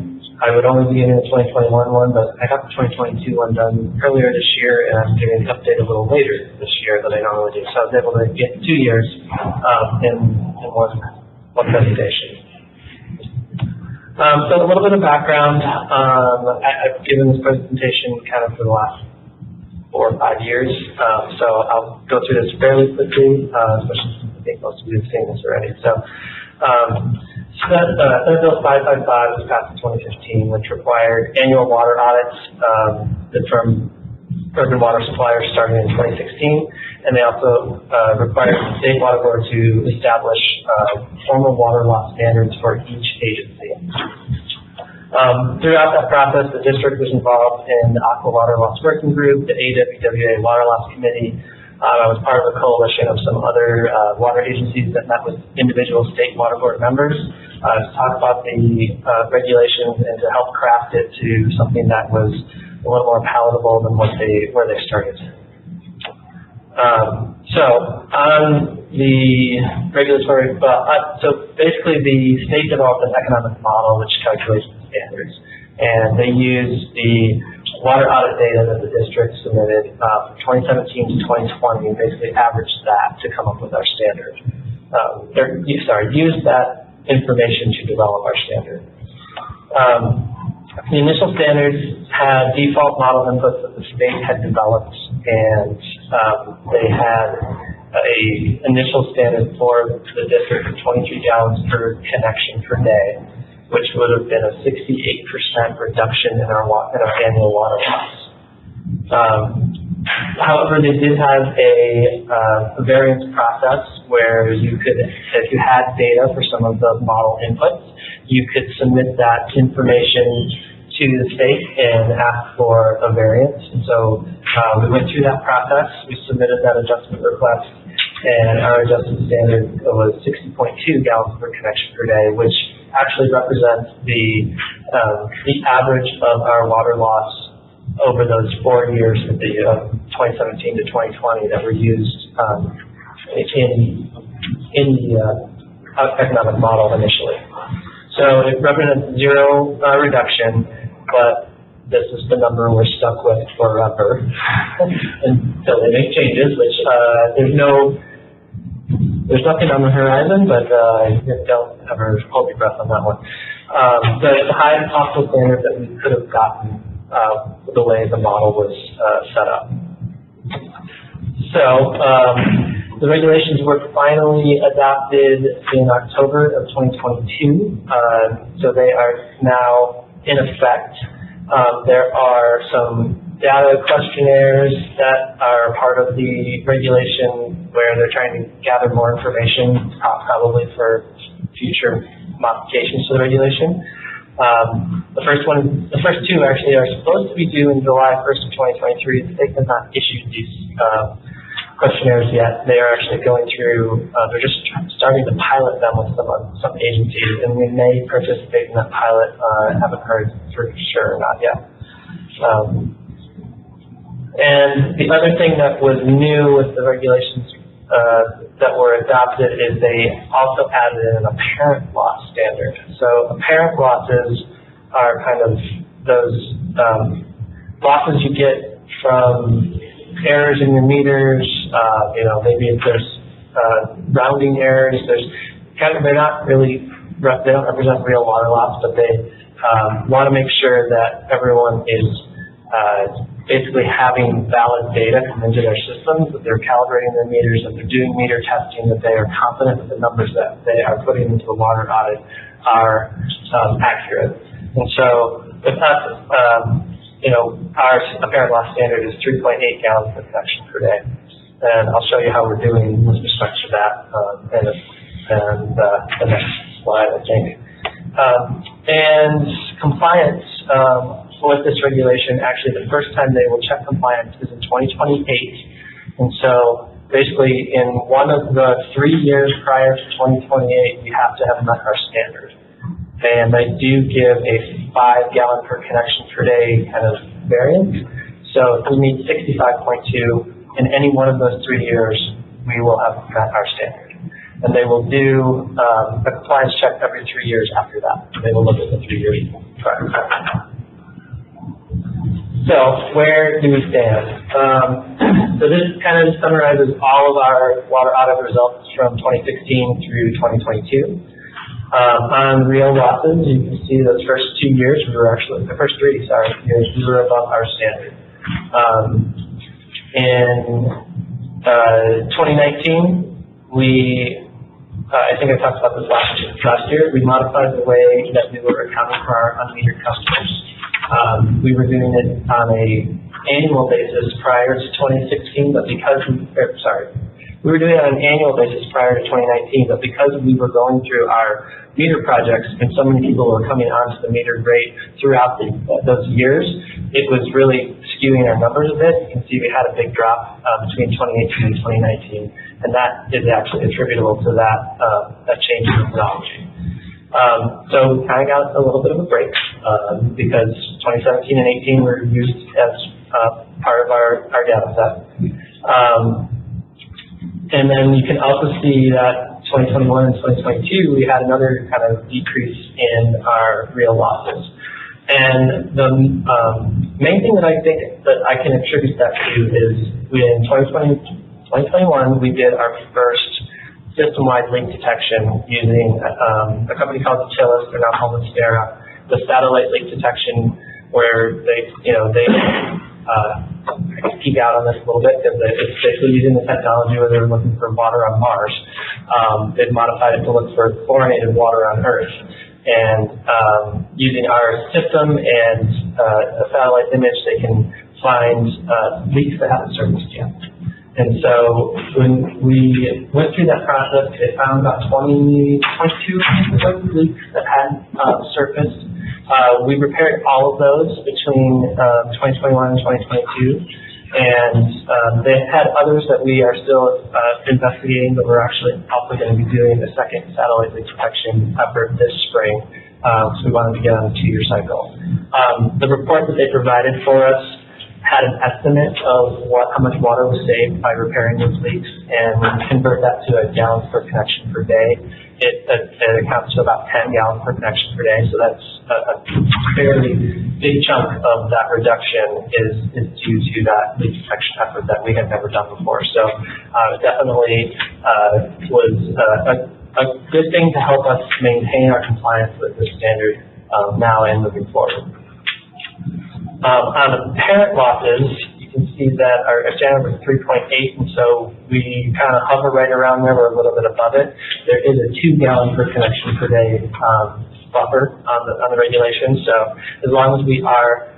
Speaker 12: I would only be in the 2021 one, but I got the 2022 one done earlier this year, and I'm giving the update a little later this year than I normally do. So I was able to get 2 years in one presentation. So a little bit of background. I've given this presentation kind of for the last 4 or 5 years, so I'll go through this fairly quickly, especially since I think most of you have seen this already. So, Senate Bill 555 was passed in 2015, which required annual water audits from urban water suppliers starting in 2016, and they also required the state water board to establish formal water loss standards for each agency. Throughout that process, the district was involved in the Aqua Water Loss Working Group, the AWWA Water Loss Committee. I was part of a coalition of some other water agencies that met with individual state water board members to talk about the regulations and to help craft it to something that was a little more palatable than where they started. So on the regulatory, so basically the state developed an economic model which calculates the standards, and they used the water audit data that the district submitted from 2017 to 2020 and basically averaged that to come up with our standard. Used that information to develop our standard. The initial standards had default model inputs that the state had developed, and they had a initial standard for the district of 23 gallons per connection per day, which would have been a 68% reduction in our annual water loss. However, they did have a variance process where you could, if you had data for some of the model inputs, you could submit that information to the state and ask for a variance. And so we went through that process. We submitted that adjustment request, and our adjusted standard was 60.2 gallons per connection per day, which actually represents the average of our water loss over those 4 years, of the 2017 to 2020, that were used in the economic model initially. So it represents zero reduction, but this is the number we're stuck with forever until they make changes, which there's nothing on the horizon, but don't ever hold your breath on that one. So it's the highest possible standard that we could have gotten the way the model was set up. So the regulations were finally adopted in October of 2022, so they are now in effect. There are some data questionnaires that are part of the regulation where they're trying to gather more information, probably for future modifications to the regulation. The first two actually are supposed to be due in July 1st of 2023. The state has not issued these questionnaires yet. They are actually going through, they're just starting to pilot them with some agencies, and we may participate in that pilot. I haven't heard for sure, not yet. And the other thing that was new with the regulations that were adopted is they also added in an apparent loss standard. So apparent losses are kind of those losses you get from errors in your meters. Maybe if there's rounding errors, they're not really, they don't represent real water loss, but they want to make sure that everyone is basically having valid data come into their systems, that they're calibrating their meters, that they're doing meter testing, that they are confident that the numbers that they are putting into the water audit are accurate. And so with us, our apparent loss standard is 3.8 gallons per connection per day. And I'll show you how we're doing with respect to that and the next slide, I think. And compliance with this regulation, actually the first time they will check compliance is in 2028. And so basically in one of the 3 years prior to 2028, we have to have met our standard. And they do give a 5 gallon per connection per day kind of variance. So if we meet 65.2 in any one of those 3 years, we will have met our standard. And they will do a compliance check every 3 years after that. They will look at the 3 years prior to that. So where do we stand? So this kind of summarizes all of our water audit results from 2016 through 2022. On real losses, you can see those first 2 years, the first 3 years, we were above our standard. In 2019, I think I talked about this last year, we modified the way that we were accounting for our unmetered customers. We were doing it on an annual basis prior to 2016, but we were doing it on an annual basis prior to 2019, but because we were going through our meter projects and so many people were coming onto the metered rate throughout those years, it was really skewing our numbers a bit. You can see we had a big drop between 2018 and 2019, and that is actually attributable to that change in methodology. So we kind of got a little bit of a break because 2017 and 18 were used as part of our data set. And then you can also see that 2021 and 2022, we had another kind of decrease in our real losses. And the main thing that I think that I can attribute that to is in 2021, we did our first system-wide leak detection using a company called Tillis, they're now called Stera, the satellite leak detection where they I can geek out on this a little bit because it's basically using the technology where they were looking for water on Mars. They've modified it to look for chlorinated water on Earth. And using our system and a satellite image, they can find leaks that haven't surfaced yet. And so when we went through that process, they found about 22 leaks that hadn't surfaced. We repaired all of those between 2021 and 2022, and they had others that we are still investigating, but we're actually also going to be doing a second satellite leak detection effort this spring, so we wanted to get on a 2-year cycle. The report that they provided for us had an estimate of how much water was saved by repairing these leaks, and when you convert that to a gallons per connection per day, it accounts to about 10 gallons per connection per day. So that's a fairly big chunk of that reduction is due to that leak detection effort that we had never done before. So it definitely was a good thing to help us maintain our compliance with the standard now and moving forward. On apparent losses, you can see that our standard was 3.8, and so we kind of hover right around there. We're a little bit above it. There is a 2 gallon per connection per day buffer on the regulation. So as long as we are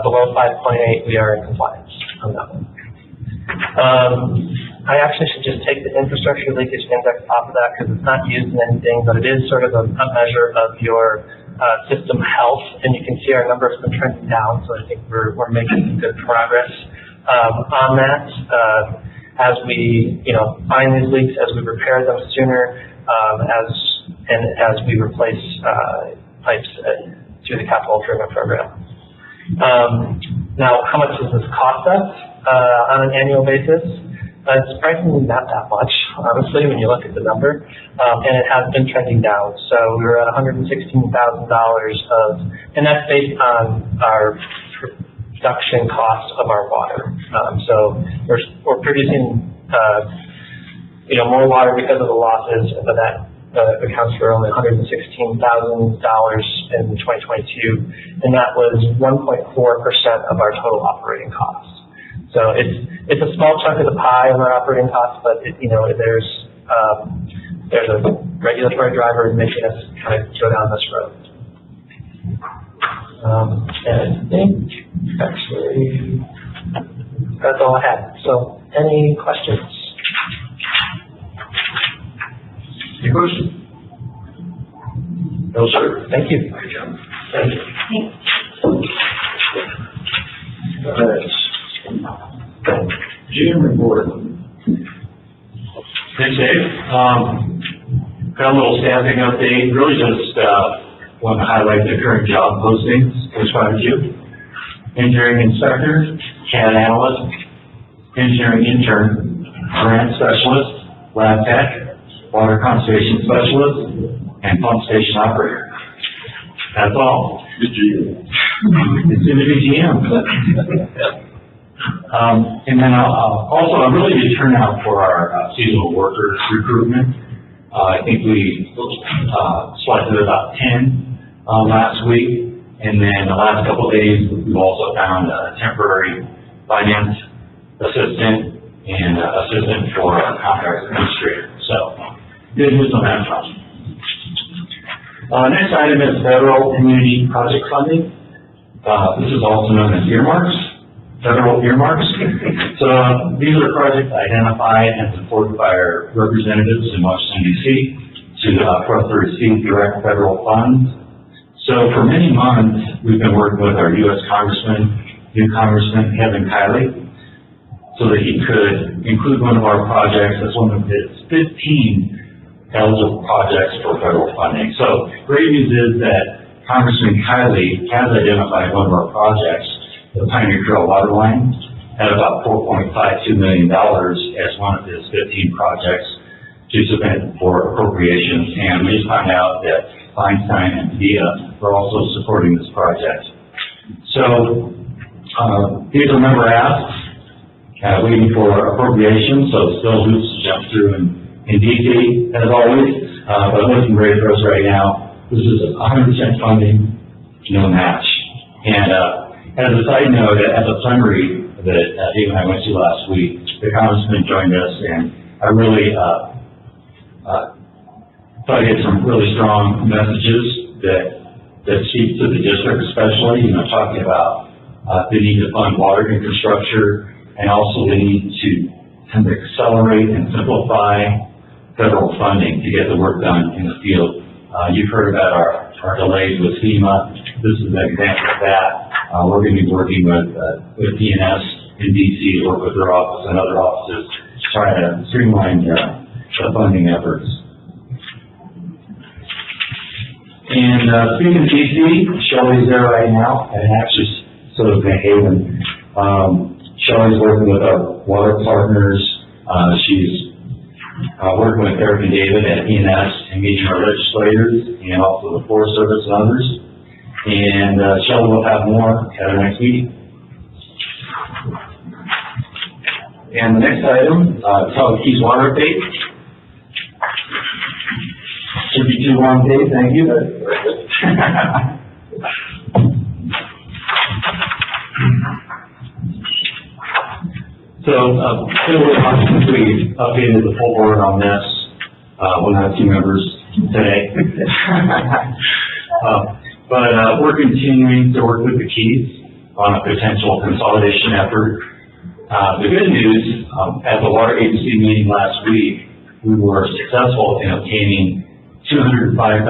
Speaker 12: below 5.8, we are in compliance on that one. I actually should just take the infrastructure leakage index off of that because it's not used in anything, but it is sort of a measure of your system health, and you can see our numbers have been trending down, so I think we're making some good progress on that as we find these leaks, as we repair them sooner, as we replace pipes through the capital improvement program. Now, how much does this cost us? on an annual basis. It's surprisingly not that much, honestly, when you look at the number, and it has been trending down. So we were at $116,000 and that's based on our production cost of our water. So we're producing, more water because of the losses, but that accounts for only $116,000 in 2022, and that was 1.4% of our total operating costs. So it's a small chunk of the pie of our operating costs, but there's a regulatory driver making us kind of go down this road. And I think actually that's all I had. So any questions?
Speaker 2: Any questions? No, sir.
Speaker 12: Thank you.
Speaker 2: Thank you. All right. Jim report.
Speaker 8: Thanks, Dave. Got a little staffing update. Really just want to highlight the current job postings as far as you. Engineering inspector, CAD analyst, engineering intern, grant specialist, lab tech, water conservation specialist, and pump station operator. That's all.
Speaker 2: Good GM.
Speaker 8: It's in the GM. And then also a really good turnout for our seasonal workers recruitment. I think we selected about 10 last week, and then the last couple of days we've also found a temporary finance assistant and assistant for our contract administrator. So good news on that front. Next item is federal community project funding. This is also known as earmarks. Federal earmarks. So these are projects identified and supported by our representatives in Washington, D.C. for us to receive direct federal funds. So for many months, we've been working with our U.S. new Congressman Kevin Kiley, so that he could include one of our projects as one of his 15 eligible projects for federal funding. So great news is that Congressman Kiley has identified one of our projects, the Pioneer Trail water line, at about $4.52 million as one of his 15 projects to submit for appropriations. And we just found out that Feinstein and Padilla are also supporting this project. So these are member asks, waiting for appropriations, so still hoops to jump through in D.C. as always, but looking great for us right now. This is 100% funding, no match. And as a side note, at the plenary that Dave and I went to last week, the congressman joined us, and I really thought he had some really strong messages that speak to the district, especially, talking about the need to fund water infrastructure, and also the need to kind of accelerate and simplify federal funding to get the work done in the field. You've heard about our delays with FEMA. This is an example of that. We're going to be working with DNS in DC to work with their office and other offices to try to streamline the funding efforts. And speaking of DC, Shelley's there right now, and actually so is Van Haven. Shelley's working with our water partners. She's working with Eric and David at DNS and meeting our legislators and also the Forest Service and others. And Shelley will have more at our next meeting. And the next item, Tahoe Keys water update. Should be too long, Dave. Thank you. So, since we updated the full board on this, we'll have 2 members today. But we're continuing to work with the Keys on a potential consolidation effort. The good news, at the Water Agency meeting last week, we were successful in obtaining $205,000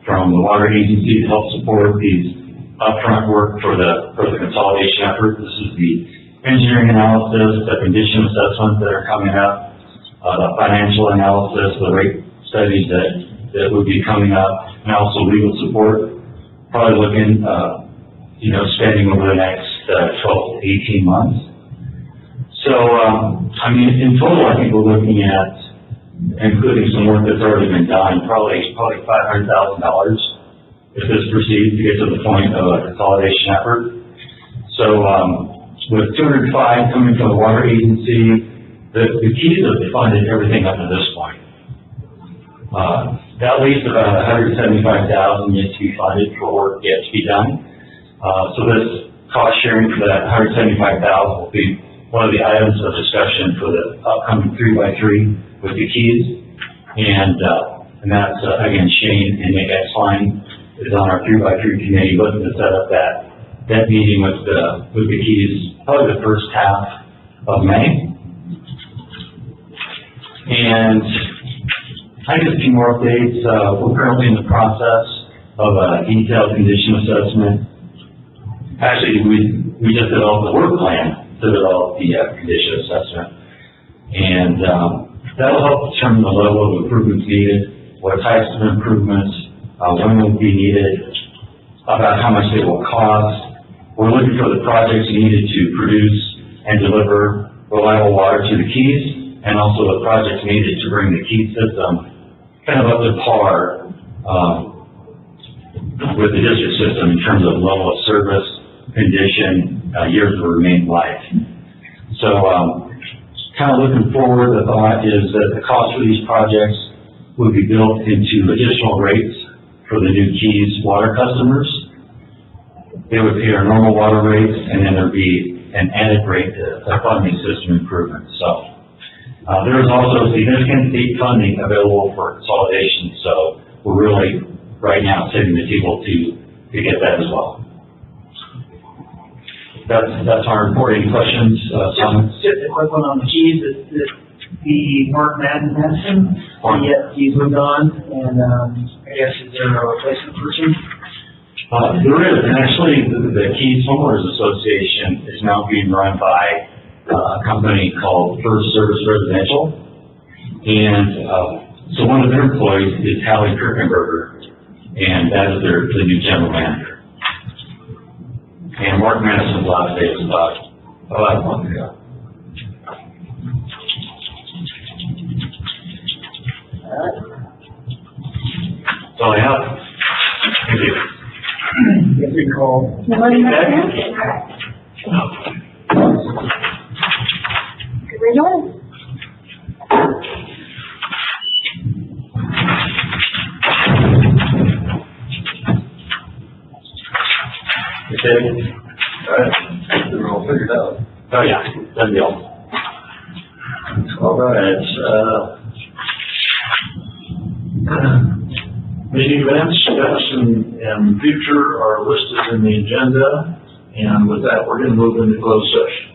Speaker 8: from the Water Agency to help support these upfront work for the consolidation effort. This is the engineering analysis, the condition assessments that are coming up, the financial analysis, the rate studies that would be coming up, and also legal support. Probably looking, spending over the next 12 to 18 months So, I mean, in total, I think we're looking at, including some work that's already been done, probably $500,000 if this proceeds to get to the point of a consolidation effort. So, with 205 coming from the water agency, the keys have funded everything up to this point. That leaves about $175,000 yet to be funded for work yet to be done. So this cost sharing for that $175,000 will be one of the items of discussion for the upcoming 3x3 with the keys. And that's, again, Shane and Nick Exline is on our 3x3 committee looking to set up that meeting with the keys, probably the first half of May. And I have a few more updates. We're currently in the process of a detailed condition assessment. Actually, we just developed a work plan to develop the condition assessment. And that'll help determine the level of improvements needed, what types of improvements, when will be needed, about how much they will cost. We're looking for the projects needed to produce and deliver reliable water to the keys, and also the projects needed to bring the key system kind of up to par with the district system in terms of level of service, condition, years of remaining life. So kind of looking forward, the thought is that the cost for these projects would be built into additional rates for the new keys water customers. They would pay our normal water rates, and then there'd be an added rate to funding system improvements. So there is also significant state funding available for consolidation, so we're really right now setting the table to get that as well. That's our report. Any questions, comments?
Speaker 9: Just a quick one on the keys. The Mark Madden mentioned, he's moved on, and I guess is there a replacement person?
Speaker 8: There is, and actually the Keys Homeowners Association is now being run by a company called First Service Residential, and so one of their employees is Hallie Kirkenberger, and that is the new general manager. And Mark Madison's last day was about a month ago. That's all I have. Thank you.
Speaker 9: Yes, we call.
Speaker 2: Okay. All right. We're all figured out.
Speaker 8: Oh, yeah. Done deal.
Speaker 2: All right. Meeting events, steps, and future are listed in the agenda. And with that, we're going to move into closed session.